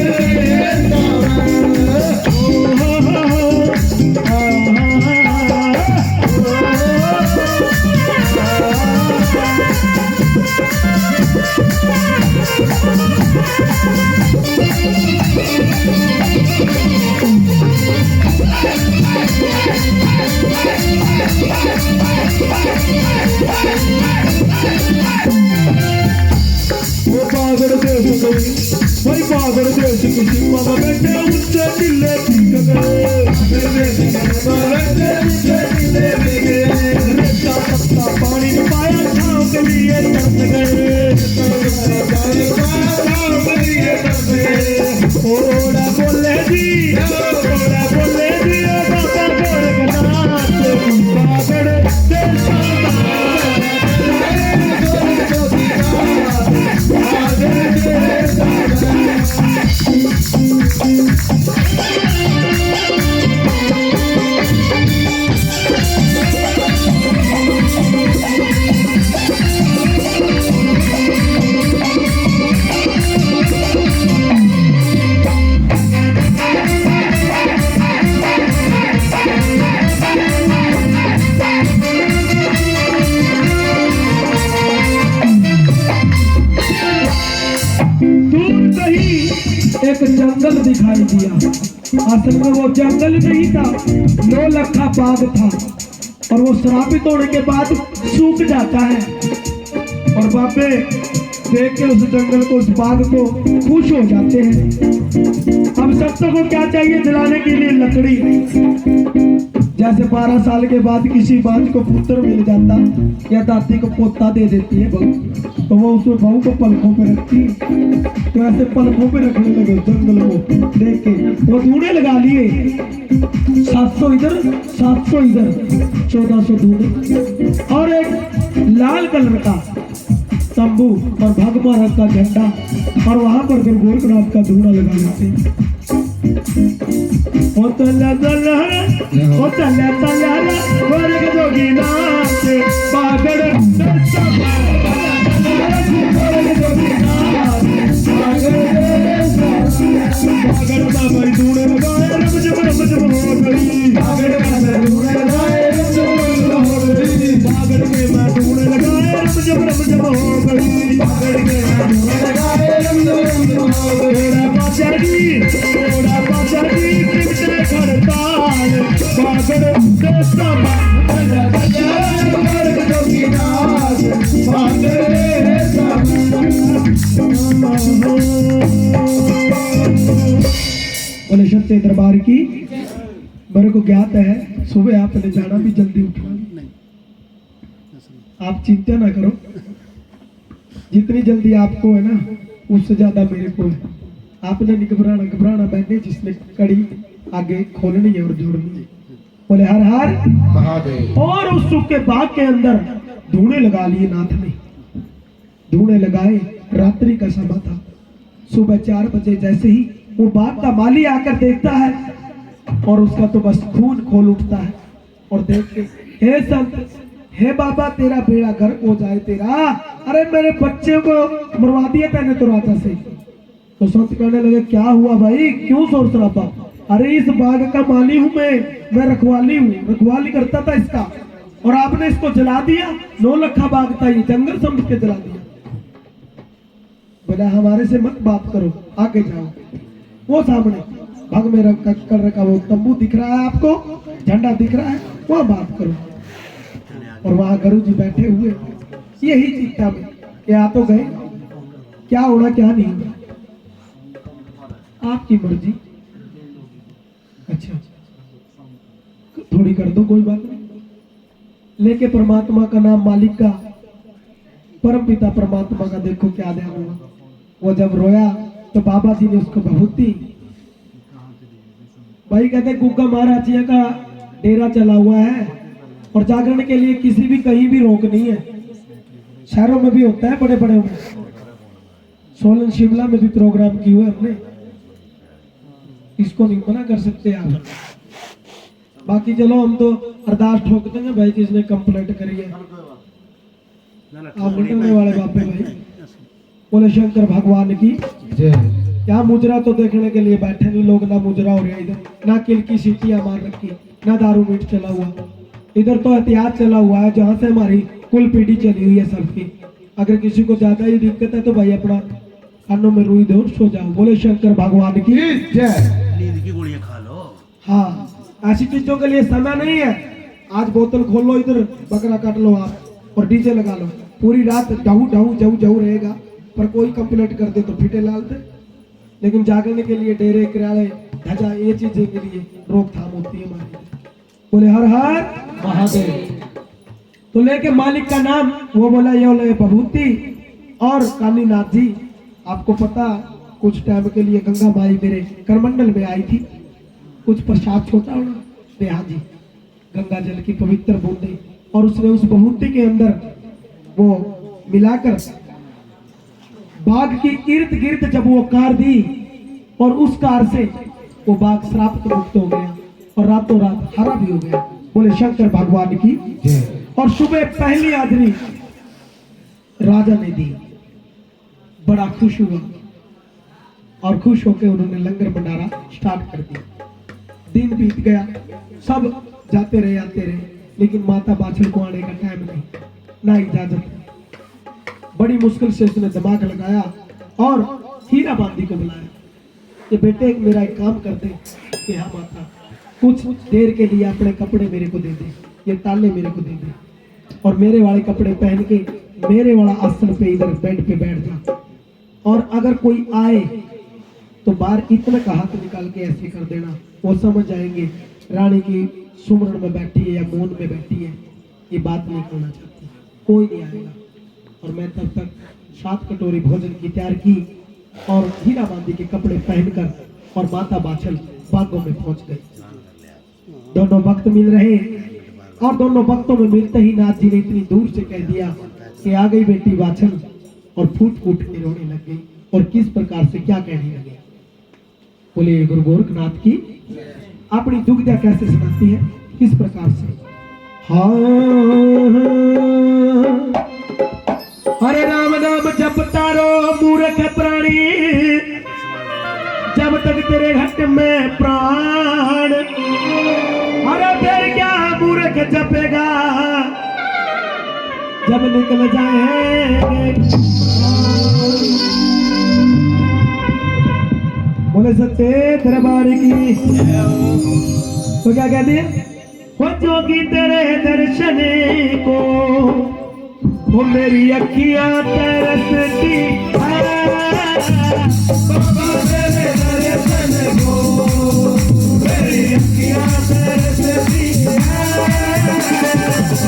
पागल देश की सीमा में बैठे उनसे दिले ठीक गए, रेता पत्ता पानी में पाया छाँव के लिए तरस गए, ओड़ा बोले जी, ओड़ा बोले जी, ओ बाबा गोरखनाथ पागल देश एक जंगल दिखाई दिया। असल में वो जंगल नहीं था, 9 लखा बाग था और वो श्रापित होने के बाद सूख जाता है। और बापे देख के उस जंगल को, उस बाग को खुश हो जाते हैं। अब सबको को क्या चाहिए? जलाने के लिए लकड़ी। जैसे 12 साल के बाद किसी बाज को पुत्र मिल जाता या दादी को पोता दे देती है बहू, तो वो उस बहू को पलकों पे रखती है। तो ऐसे पलकों पे रखने लगे जंगल को देख के। वो धूने लगा लिए, 700 इधर 700 इधर, 1400 धूने, और एक लाल कलर का तंबू और भगवा रंग का झंडा, और वहां पर फिर गोरखनाथ का धूना लगा लेते। ओ तल्ला तल्ला ओ तल्ला तल्ला गोरख जोगी नाथ बागड़ दस्ता, गोरख जोगी नाथ बागड़ बाबा धूने लगाए, रब जब हो गई बागड़ बाबा धूने लगाए, रब जब हो गई बागड़ में मैं धूने लगाए, रब जब हो गई बागड़ में मैं धूने लगाए, रब जब हो गई। बादशाह जी, बादशाह जी कितने खड़ताल बागड़ दस्ता, गोरख जोगी नाथ बागड़ बोले सत्य दरबार की। मेरे को ज्ञात है सुबह आपने जाना भी जल्दी उठना नहीं, आप चिंता ना करो। जितनी जल्दी आपको है ना उससे ज्यादा मेरे को है। आपने नहीं घबराना, घबराना मैंने जिसने कड़ी आगे खोलनी है और जोड़नी है। बोले हर हर महादेव। और उस सूखे बाग के अंदर धूने लगा लिए नाथ ने। धूने लगाए, रात्रि का समय था। सुबह 4 बजे जैसे ही वो बाग का माली आकर देखता है और उसका तो बस खून खोल उठता है और देख के, हे संत, हे बाबा, तेरा बेड़ा गर्क हो जाए तेरा। अरे मेरे बच्चे को मरवा दिया मैंने तो राजा से। तो संत कहने लगे, क्या हुआ भाई, क्यों शोर शराबा? अरे इस बाग का माली हूं मैं रखवाली हूँ, रखवाली करता था इसका, और आपने इसको जला दिया। 9 लखा बाग था, ये जंगल समझ के जला दिया। बोला हमारे से मत बात करो, आगे जाओ। वो सामने भाग में रख कर रखा वो तंबू दिख रहा है आपको, झंडा दिख रहा है, वहां बात करो। और वहां गुरु जी बैठे हुए यही चिंता में कि आ तो गए, क्या होना क्या नहीं होना आपकी मर्जी। अच्छा थोड़ी कर दो, कोई बात नहीं। लेके परमात्मा का नाम, मालिक का, परम पिता परमात्मा का देखो क्या ध्यान हुआ। वो जब रोया तो बाबा जी ने उसको बहुत दी। भाई कहते गुग्गा महाराज जी का डेरा चला हुआ है और जागरण के लिए किसी भी कहीं भी रोक नहीं है। शहरों में भी होता है, बड़े बड़े में, सोलन शिमला में भी प्रोग्राम किए हुए हमने, इसको नहीं मना कर सकते आप। बाकी चलो हम तो अरदास ठोक देंगे भाई जिसने कंप्लेंट करी है। आप निकलने वाले बापे भाई, बोले शंकर भगवान की जय। क्या मुजरा तो देखने के लिए बैठे नहीं लोग, ना मुजरा हो रहा इधर, ना किल की सीटियां मार रखी, ना दारू मीट चला हुआ। इधर तो एहतियात चला हुआ है, जहां से हमारी कुल पीढ़ी चली हुई है सबकी। अगर किसी को ज्यादा ही दिक्कत है तो भाई अपना कानों में रुई दो, सो जाओ। बोले शंकर भगवान की जय। नींद की गोलियां खा लो। हाँ, ऐसी चीजों के लिए समय नहीं है। आज बोतल खोल लो, इधर बकरा काट लो आप और डीजे लगा लो, पूरी रात डाहू डाहू जाऊ जाऊ रहेगा। पर कोई कंप्लेंट कर दे तो फिटे लाल दे। लेकिन जागरने के लिए डेरे किराए ध्वजा, ये चीजें के लिए रोकथाम होती है हमारी। बोले हर हर महादेव। तो लेके मालिक का नाम, वो बोला यो ले बभूति। और कालीनाथ जी, आपको पता कुछ टाइम के लिए गंगा माई मेरे करमंडल में आई थी, कुछ प्रसाद छोटा होना बेहा जी, गंगा जल की पवित्र बूंदे, और उसने उस बभूति के अंदर वो मिलाकर बाघ की इर्द गिर्द जब वो कार दी, और उस कार से वो बाघ श्राप मुक्त हो गया और रातों रात हरा भी हो गया। बोले शंकर भगवान की जय। और सुबह पहली हाजरी राजा ने दी, बड़ा खुश हुआ और खुश होकर उन्होंने लंगर भंडारा स्टार्ट कर दिया। दिन बीत गया, सब जाते रहे आते रहे, लेकिन माता बाछड़ को आने का टाइम नहीं, ना इजाजत। बड़ी मुश्किल से उसने दिमाग लगाया और हीरा बांदी को बुलाया कि बेटे मेरा एक काम कर दे कि हाँ माता, कुछ देर के लिए अपने कपड़े मेरे को दे दे, ये ताले मेरे को दे दे, और मेरे वाले कपड़े पहन के मेरे वाला आसन पे इधर बेड पे बैठ जा, और अगर कोई आए तो बाहर इतना का हाथ निकाल के ऐसे कर देना, वो समझ जाएंगे रानी की सुमरन में बैठी है या मौन में बैठी है, ये बात नहीं करना चाहती, कोई नहीं आएगा। और मैं तब तक 7 कटोरी भोजन की तैयार की और हीरा बांदी के कपड़े पहनकर और माता बाछल बागों में पहुंच गई। दोनों भक्त मिल रहे और दोनों भक्तों में मिलते ही नाथ जी ने इतनी दूर से कह दिया कि आ गई बेटी बाछल, और फूट फूट के रोने लग गई और किस प्रकार से क्या कहने लगे। बोले गुरु गोरखनाथ की अपनी दुविधा कैसे सुनाती है, किस प्रकार से। हाँ हरे राम नाम जपता रो मूर्ख प्राणी, जब तक तेरे घट में प्राण। अरे फिर क्या मूर्ख जपेगा जब निकल जाएंगे। बोले सच्चे दरबार की। तो क्या कहती है, वो जोगी तेरे दर्शन को वो मेरी अखियां तरसती मेरी अखियां तरसती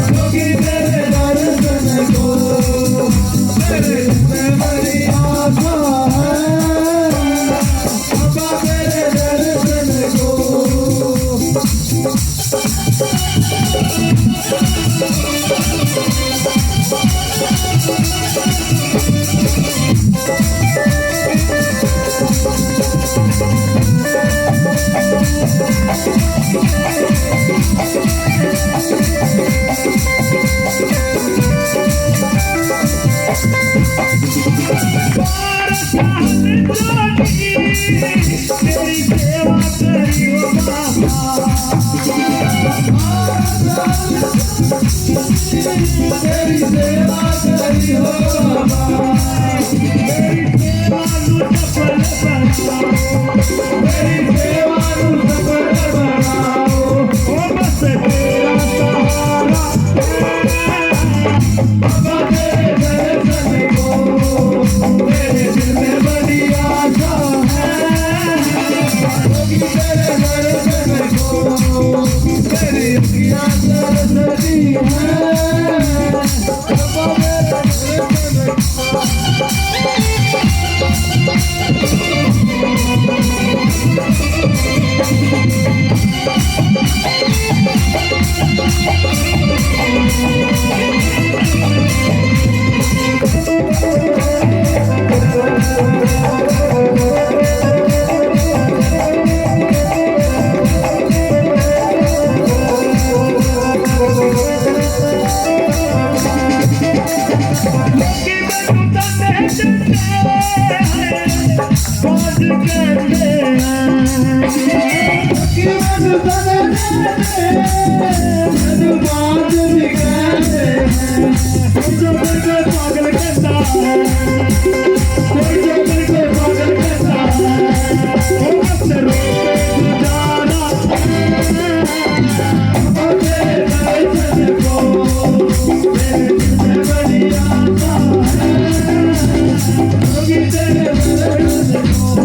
जोगी तेरे दर्शन को मेरे दिल में बड़ी आशा है बाबा मेरे दर्शन को। तेरी सेवा करी हो तेरी सेवा करी हो मेरी सेवा नू सफल बनाओ मेरी सेवा नू सफल बनाओ ओ बस तेरा सहारा बाबा तेरे दर्शन को मेरे दिल में बड़ी आशा है तेरे दर्शन को मेरी अखियाँ तरसती हैं बाबा मेरे दर्शन पागल करता है कोई जो दिल को पागल करता है वो अक्सर जाना तेरे दर्शन को मेरे दिल में बड़ी आशा है तेरे दर्शन को।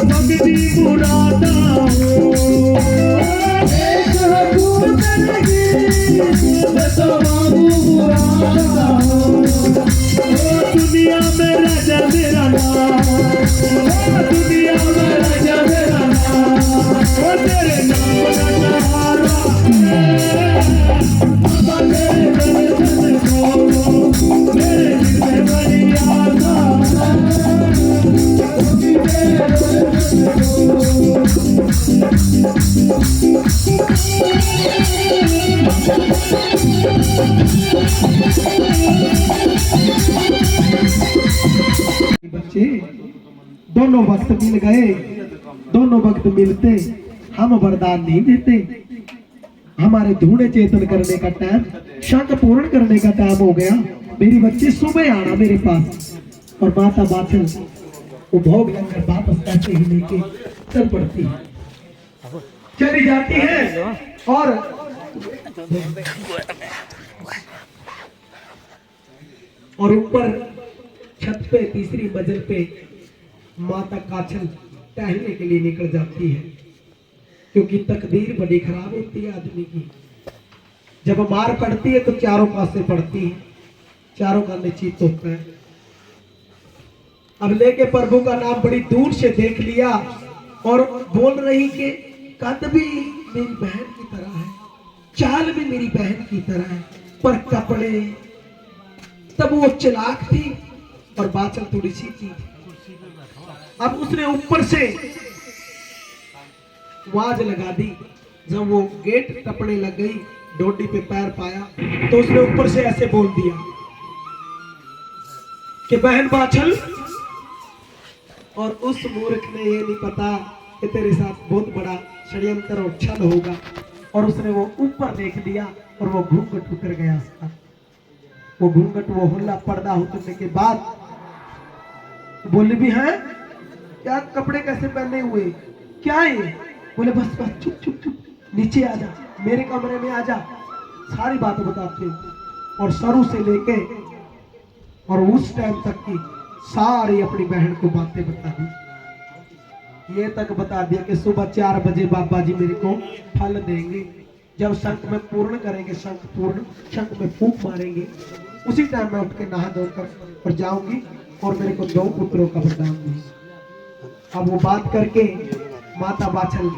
भक्ति मुरादा दुनिया में राजा मेरा नाम दुनिया में राजा मेरा नाम तेरे नाम का सहारा बाबा तेरे दर्शन को मेरे दिल में बड़ी आशा बच्चे दोनों वक्त मिल गए दोनों वक्त मिलते हम वरदान नहीं देते हमारे धूणे चेतन करने का टाइम शंख पूर्ण करने का टाइम हो गया मेरी बच्ची सुबह आना मेरे पास और माता बाछल वो भोग लंगर वापस करते ही लेके चल पड़ती है चली जाती है और ऊपर छत पे तीसरी मंजिल पे माता काछल टहलने के लिए निकल जाती है क्योंकि तकदीर बड़ी खराब होती है आदमी की जब मार पड़ती है तो चारों पास से पड़ती है चारों का निश्चित होता है अब लेके प्रभु का नाम बड़ी दूर से देख लिया और बोल रही कि कद भी मेरी बहन की तरह है चाल भी मेरी बहन की तरह है पर कपड़े तब वो चालाक थी और बाचल थोड़ी सी थी अब उसने ऊपर से आवाज लगा दी जब वो गेट टपने लग गई डोडी पे पैर पाया तो उसने ऊपर से ऐसे बोल दिया कि बहन बाछल और उस मूर्ख ने ये नहीं पता कि तेरे साथ बहुत बड़ा षड्यंत्र और छल होगा। और उसने वो ऊपर देख लिया और वो घूंघट उतर गया उसका। वो घूंघट, वो हुल्ला पर्दा उतरने के बाद बोले भी हैं क्या कपड़े कैसे पहने हुए, क्या है ये? बोले बस बस चुप चुप चुप, नीचे आ जा, मेरे कमरे में आ जा, सारी बातें बताते हो। और शुरू से लेके और उस टाइम तक की सारी अपनी बहन को बातें बता दी। ये तक बता दिया कि सुबह 4 बजे बाबा जी मेरे को फल देंगे, जब शंख में पूर्ण करेंगे, शंख पूर्ण, शंख में फूंक मारेंगे, उसी टाइम मैं उठ के नहा धोकर और जाऊंगी और मेरे को 2 पुत्रों का वरदान दूंगी। अब वो बात करके माता बाछल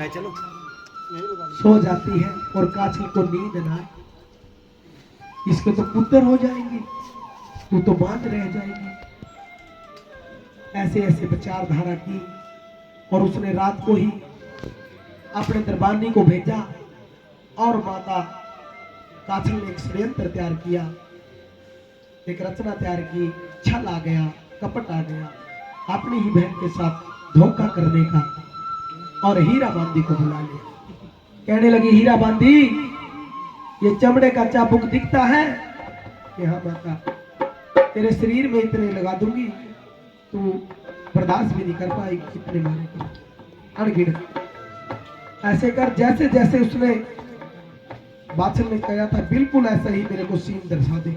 सो जाती है और काछल को नींद ना आए। इसके तो पुत्र हो जाएंगे, तू तो बांझ रह जाएगी। ऐसे ऐसे विचारधारा की और उसने रात को ही अपने दरबानी को भेजा और माता काछल ने एक षड्यंत्र तैयार किया, एक रचना तैयार की। छल आ गया, कपट आ गया, अपनी ही बहन के साथ धोखा करने का। और हीरा बांदी को बुला लिया, कहने लगी हीरा बांदी ये चमड़े का चाबुक दिखता है कि हाँ माता, तेरे शरीर में इतने लगा दूंगी तू बर्दाश्त भी नहीं कर पाएगी, कितने मारे अड़गिड़। ऐसे कर जैसे जैसे उसने बाछल ने कहा था बिल्कुल ऐसा ही मेरे को सीन दर्शा दे।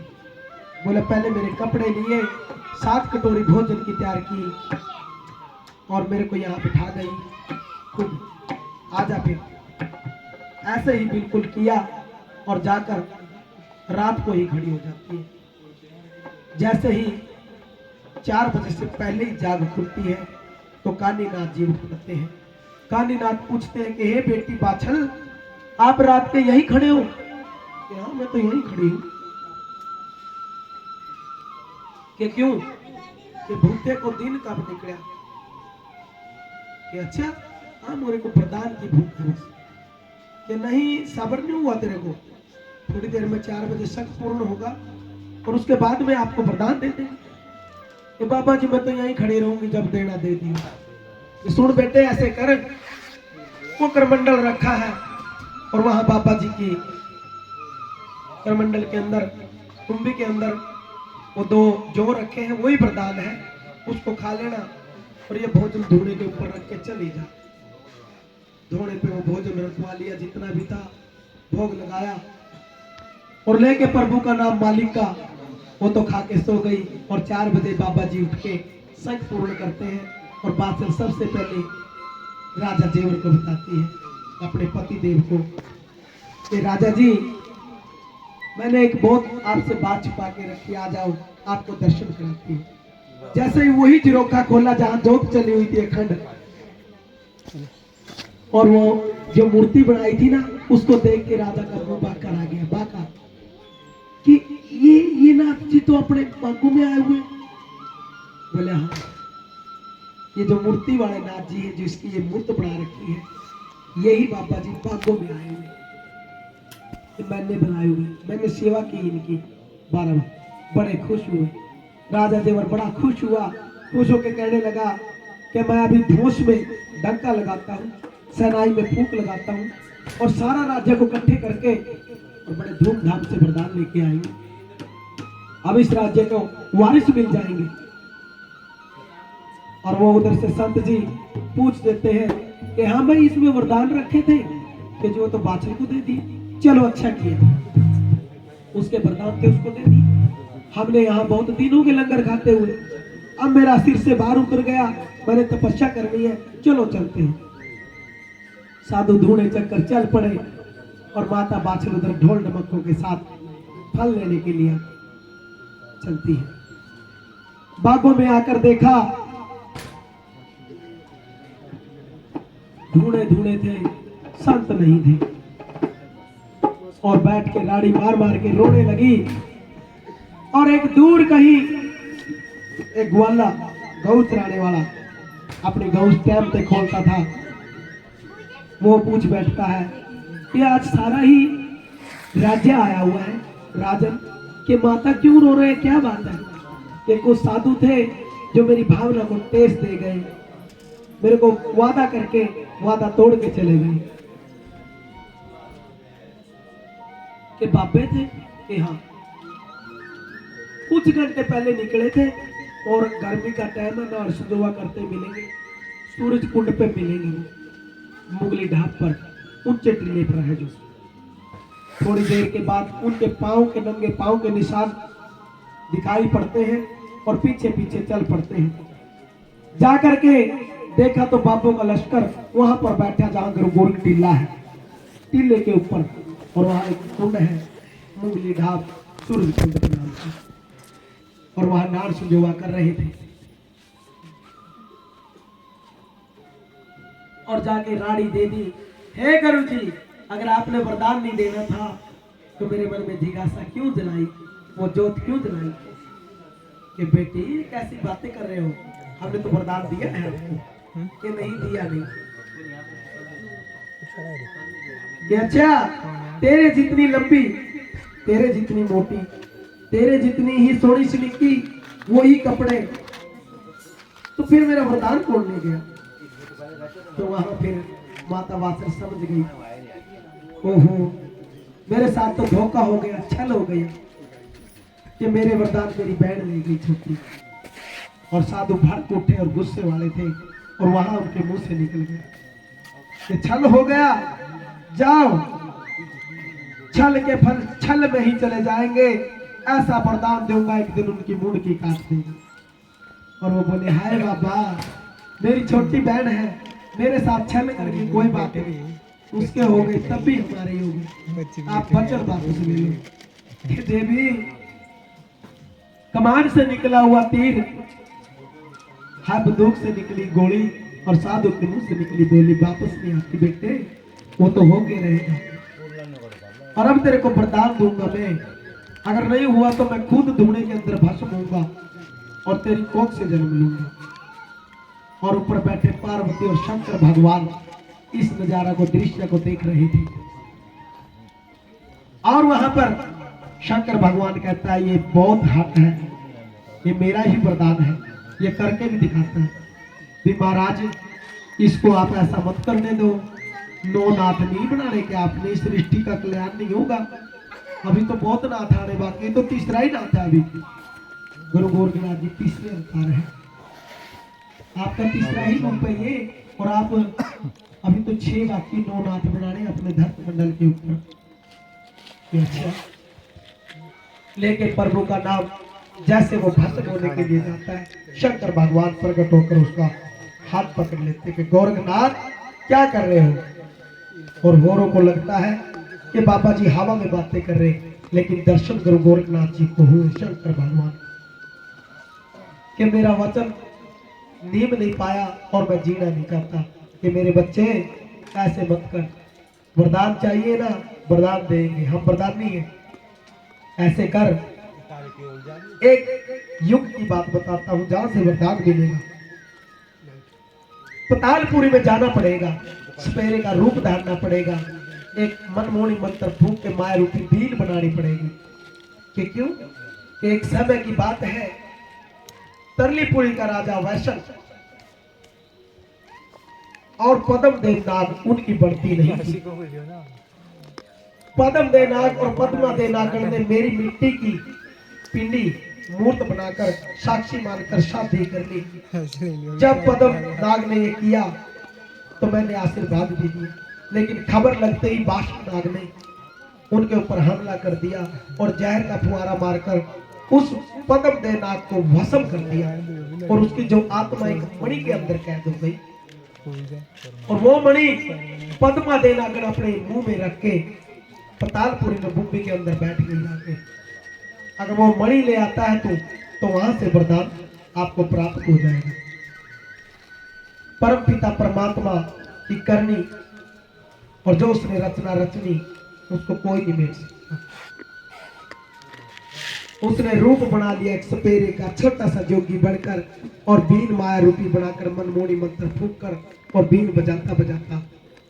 बोले पहले मेरे कपड़े लिए, 7 कटोरी भोजन की तैयार की और मेरे को यहाँ बिठा गई, खुद आजा फिर। ऐसे ही बिल्कुल किया और जाकर रात को ही खड़ी हो जाती है। जैसे ही 4 बजे से पहले ही जाग खुलती है तो कानीनाथ जी उठ पड़ते हैं। कानीनाथ पूछते हैं कि हे बेटी बाछल, आप रात के यहीं खड़े हो? कि हाँ मैं तो यहीं खड़ी हूं। कि क्यों? कि भूते को दिन कब निकला? कि अच्छा हाँ मेरे को प्रदान की भूख है। कि नहीं सब्र नहीं हुआ तेरे को, थोड़ी देर में 4 बजे शक पूर्ण होगा और उसके बाद में आपको वरदान दे देंगे। कि बाबा जी मैं तो यहीं खड़ी रहूंगी, जब देना दे दिया। सुन बेटे ऐसे कर, वो करमंडल रखा है और वहां बाबा जी की करमंडल के अंदर, कुंभी के अंदर वो 2 जो रखे हैं वही वरदान है, उसको खा लेना और ये भोजन धोने के ऊपर रख के चली जा। धोने पे वो भोजन रखवा लिया, जितना भी था भोग लगाया और लेके प्रभु का नाम मालिक का, वो तो खा के सो गई। और 4 बजे बाबा जी उठ के संग पूर्ण करते हैं और बाछल सबसे पहले राजा जेवर को बताती है, अपने पति देव को, कि राजा जी मैंने एक बहुत आपसे बात छुपा के रखी, आ जाओ आपको दर्शन कराती हूँ। जैसे ही वही झरोखा खोला जहां जोत चली हुई थी अखंड, और वो जो मूर्ति बनाई थी ना, उसको देख के राजा का मुंह बाकर आ गया, बाका कि ये नाथ जी तो अपने बागों में आए हुए। बोले हाँ, ये जो मूर्ति वाले नाथ जी है जिसकी ये मूर्त बना रखी है, यही बाबा जी बागों में आए हुए, मैंने बनाए हुए, मैंने सेवा की इनकी 12। बड़े खुश हुए राजा देवर, बड़ा खुश हुआ। खुश होकर कहने लगा कि मैं अभी धोश में डंका लगाता हूँ, सेनाई में फूंक लगाता हूँ और सारा राज्य को इकट्ठे करके और बड़े धूमधाम से वरदान लेके आएंगे। अब इस राज्य को वारिस मिल जाएंगे। और वो उधर से संत जी पूछ देते हैं कि हाँ भाई इसमें वरदान रखे थे कि जो तो बाछल को दे दिए, चलो अच्छा किया, उसके वरदान थे उसको दे दिए। हमने यहाँ बहुत दिन हो गए लंगर खाते हुए, अब मेरा सिर से बाहर उतर गया, मैंने तपस्या करनी है, चलो चलते हैं। साधु ढूंढे चक्कर चल पड़े और माता बाछल उधर ढोल ढमकों के साथ फल लेने के लिए चलती है। बागों में आकर देखा, ढूंढे ढूंढे थे, संत नहीं थे और बैठ के राड़ी मार मार के रोने लगी। और एक दूर कहीं एक ग्वाला गौ चराने वाला अपनी गौ टाइम पे खोलता था, वो पूछ बैठता है कि आज सारा ही राज्य आया हुआ है राजन, के माता क्यों रो रहे हैं, क्या बात है? कि कुछ साधु थे जो मेरी भावना को ठेस दे गए मेरे को वादा करके वादा तोड़ के चले गए कि बाबे थे कि हाँ कुछ घंटे पहले निकले थे और गर्मी का टाइम है ना, अर्शदुआ करते मिलेंगे सूरज कुंड पे मिलेंगे, वो मुगली ढाब पर ऊंचे टीले पर है जो। थोड़ी देर के बाद उनके पांव के नंगे पांव के निशान दिखाई पड़ते हैं और पीछे पीछे चल पड़ते हैं। जा करके देखा तो बाबू का लश्कर वहां पर बैठा जहां गुरु गोरख टीला है, टीले के ऊपर, और वहां एक कुंड है मुगली ढाब सूरज कुंड के नाम से, और वहां नार संजोवा कर रहे थे। और जाके राड़ी दे दी, हे गुरु जी अगर आपने वरदान नहीं देना था तो मेरे मन में जिज्ञासा क्यों जलाई, वो जोत क्यों जलाई कि बेटी कैसी बातें कर रहे हो, हमने तो वरदान दिया है आपको कि नहीं दिया नहीं कि अच्छा तेरे जितनी लंबी, तेरे जितनी मोटी, तेरे जितनी ही सोनी सिलिकी वही कपड़े, तो फिर मेरा वरदान कौन ले गया। तो वहां फिर माता वासर समझ गई, ओहो मेरे साथ तो धोखा हो गया, छल हो गया कि मेरे वरदान मेरी बहन ले गई छोटी। और साधु भड़क उठे और गुस्से वाले थे और वहां उनके मुंह से निकल गया कि छल हो गया, जाओ छल के फल छल में ही चले जाएंगे, ऐसा वरदान दूंगा एक दिन उनकी मुंडकी काट देंगे। और वो बोले हाय बाबा मेरी छोटी बहन है, मेरे साथ छल करके कोई बात नहीं, उसके हो गए तब भी हमारे हो गए, आप वचन वापस ले लो। कि देवी कमान से निकला हुआ तीर, हाथ बंदूक से निकली गोली और साधु के मुंह से निकली बोली वापस नहीं आती बेटे, वो तो हो गए रहेगा। और अब तेरे को वरदान दूंगा मैं, अगर नहीं हुआ तो मैं खुद धुएं के अंदर भस्म होऊंगा और तेरी कोख से जन्म लूंगा। और ऊपर बैठे पार्वती और शंकर भगवान इस नजारा को, दृश्य को देख रहे थे। और वहां पर शंकर भगवान कहता है ये बहुत हट है, ये मेरा ही वरदान है, ये करके भी दिखाता है भी महाराज इसको आप ऐसा मत करने दो, नो नाथ नहीं बनाने के आपने, इस सृष्टि का कल्याण नहीं होगा, अभी तो बहुत नाथ आने बाकी, तो तीसरा ही नाथ है अभी। गुरु गोरखनाथ जी तीसरे अवतार है, आपका तीसरा ही रूप है ये, और आप अभी तो 6 बाकी 9 नाथ बनाने अपने धर्म मंडल के ऊपर। अच्छा लेके प्रभु का नाम जैसे वो भस्म होने के लिए जाता है, शंकर भगवान प्रकट होकर उसका हाथ पकड़ लेते कि गोरखनाथ क्या कर रहे हो। और होरों को लगता है कि बाबा जी हवा में बातें कर रहे, लेकिन दर्शन गुरु गोरखनाथ जी को हुए शंकर भगवान कि मेरा वचन नीम नहीं पाया और मैं जीना नहीं चाहता, कि मेरे बच्चे ऐसे मत कर, वरदान चाहिए ना वरदान देंगे, हम वरदान नहीं है, ऐसे कर। एक युग की बात बताता हूं जहां से वरदान मिलेगा। पतालपुरी में जाना पड़ेगा, सपेरे का रूप धारना पड़ेगा, एक मनमोहनी मंत्र फूंक के माया रूपी बीन बनानी पड़ेगी। कि क्यों कि एक समय की बात है, तरलीपुरी का राजा वैश्य और पद्म देव नाग उनकी बढ़ती नहीं थी। पद्म देव नाग और पद्मा देव नागर ने मेरी मिट्टी की पिंडी मूर्त बनाकर साक्षी मानकर शादी कर ली। जब पद्म नाग ने ये किया तो मैंने आशीर्वाद भी दिया, लेकिन खबर लगते ही बाष्प नाग ने उनके ऊपर हमला कर दिया और जहर का फुहारा मारकर उस पद्म देव नाग को भस्म कर दिया, और उसकी जो आत्मा एक मणि के अंदर कैद हो गई, और वो मणि पद्मा देव नागर अपने मुंह में रख के पतालपुरी में बुम्बी के अंदर बैठ गई जाके। अगर वो मणि ले आता है तो वहां से वरदान आपको प्राप्त हो जाएगा। परम पिता परमात्मा की करनी और जो उसने रचना रचनी उसको कोई नहीं मेट सकता। उसने रूप बना लिया एक सपेरे का छोटा सा जोगी बनकर, और बीन माया रूपी बनाकर मनमोहनी मंत्र फूंक कर और बीन बजाता बजाता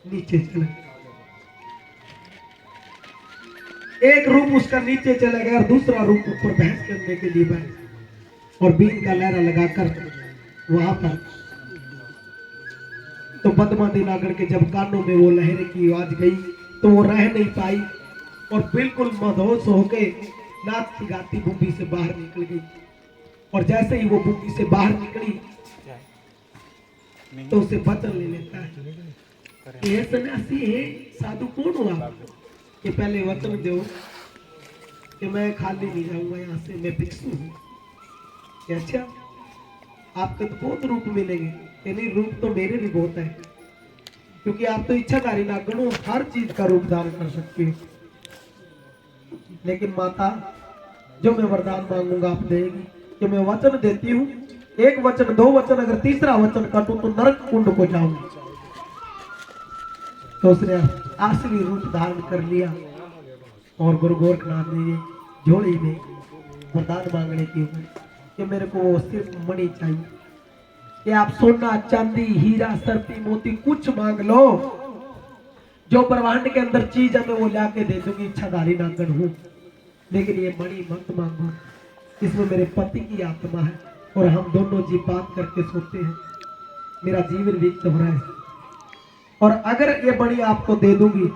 नीचे चला। एक रूप उसका नीचे चला गया और दूसरा रूप ऊपर बहस करने के लिए बैठ, और बीन का लहरा लगाकर वहां पर तो बदमादी नागड़ के जब कानों में वो लहर की आवाज गई तो वो रह नहीं पाई और बिल्कुल मदहोश होके नाचती गाती बुम्बी से बाहर निकल गई। और जैसे ही वो बुम्बी से बाहर निकली तो उसे वचन ले लेता है। ये सन्यासी है, साधु कौन हुआ कि पहले वचन दो कि मैं खाली नहीं जाऊंगा यहाँ से, मैं भिक्षु हूँ। अच्छा, आपके तो बहुत रूप मिलेंगे, नहीं रूप तो मेरे भी बहुत है, क्योंकि आप तो इच्छाधारी नागण हो, हर चीज का रूप धारण कर सकते हो। लेकिन माता, जो मैं वरदान मांगूंगा आप देगी कि मैं वचन देती हूँ, एक वचन, दो वचन, अगर तीसरा वचन काटूं तो नरक कुंड को जाऊंगी। तो उसने असली रूप धारण कर लिया और गुरु गोरखनाथ ने झोली में वरदान मांगने की कि मेरे को वो सिर्फ मणि चाहिए, कि आप सोना चांदी हीरा सर्पी मोती कुछ मांग लो, जो ब्रह्मांड के अंदर चीज है मैं वो लाके दे दूंगी, इच्छाधारी नागण हूँ, लेकिन ये मणि मत मांगो, इसमें मेरे पति की आत्मा है और हम दोनों जी बात करके सोते हैं, मेरा जीवन व्यक्त हो रहा है, और अगर ये मणि आपको दे दूंगी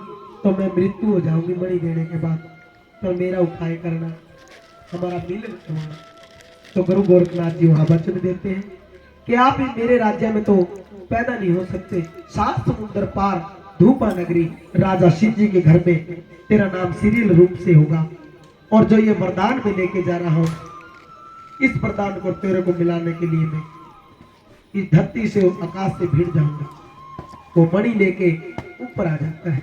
तो मैं मृत्यु हो जाऊंगी मणि देने के बाद, तो मेरा उपाय करना, हमारा मिलन करवाना। तो गुरु गोरखनाथ जी वहां वचन देते हैं कि आप ही मेरे राज्य में तो पैदा नहीं हो सकते, 7 समुद्र पार धूपा नगरी राजा शिव जी के घर में तेरा नाम सीरियल रूप से होगा, और जो ये वरदान में लेके जा रहा हूं, इस वरदान को तेरे को मिलाने के लिए मैं इस धरती से आकाश से भिड़ जाऊंगा। वो मणि लेके ऊपर आ जाता है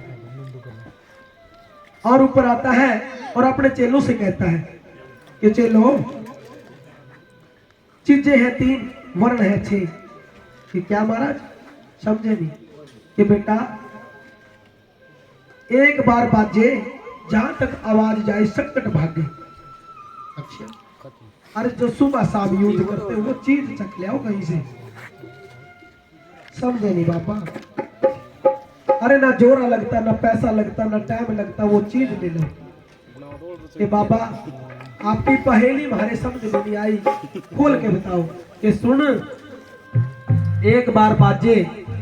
और ऊपर आता है और अपने चेलों से कहता है कि चेलो, चीजें हैं 3, वर्ण है 6। कि क्या महाराज, समझे नहीं? कि बेटा एक बार बाजे, जहां तक आवाज जाए संकट भागे। अच्छा, अरे जो सुबह शाम यूज करते हो वो चीज चख ले आओ कहीं से, समझे नहीं बाबा? अरे ना जोरा लगता, ना पैसा लगता, ना टाइम लगता, वो चीज ले लो। कि बाबा आपकी पहेली हमारे समझ में नहीं आई, खोल के बताओ। कि सुन, एक बार बाजे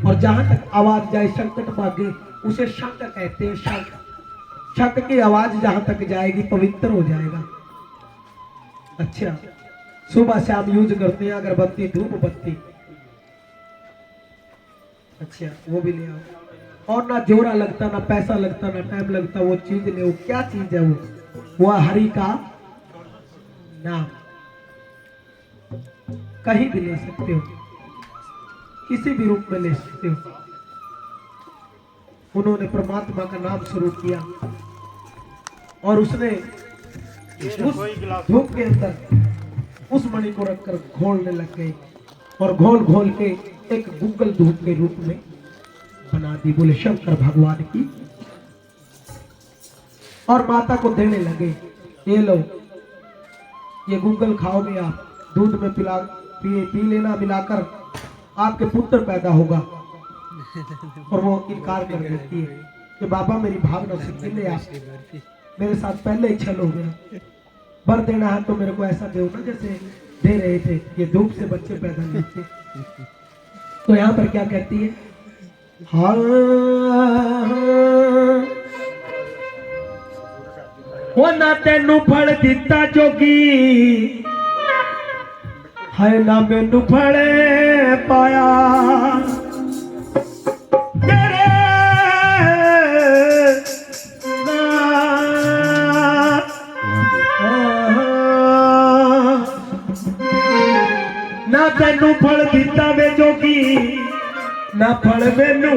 और जहां तक आवाज जाए संकट भागे, उसे शंख कहते हैं। शंख, शंख की आवाज जहां तक जाएगी पवित्र हो जाएगा। अच्छा, सुबह शाम यूज करते हैं अगरबत्ती धूप बत्ती। अच्छा, वो भी ले आओ। और ना जोरा लगता, ना पैसा लगता, ना टाइम लगता, वो चीज ले। वो क्या चीज है? वो हरि का नाम। कहीं भी ले सकते हो, किसी भी रूप में ले सकते हो। उन्होंने परमात्मा का नाम शुरू किया और उसने उस धूप के अंदर उस मणि को रखकर घोलने लग गए और घोल घोल के एक गूगल धूप के रूप में बना दी। बोले शंकर भगवान की। और माता को देने लगे, ये लो, ये गूगल खाओगे आप, दूध में पी लेना मिलाकर, आपके पुत्र पैदा होगा। और वो इनकार कर देती है कि बाबा मेरी भावना से खेले, आप मेरे साथ पहले ही छल हो गया, बर देना है तो मेरे को ऐसा दो ना जैसे दे रहे थे, ये धूप से बच्चे पैदा नहीं होते। तो यहाँ पर क्या कहती है? हाँ वो ना तेनू फल दिता जोगी, है ना मैनू फल पाया। ना तेनू फल दिता वे जोगी, ना फल मैनू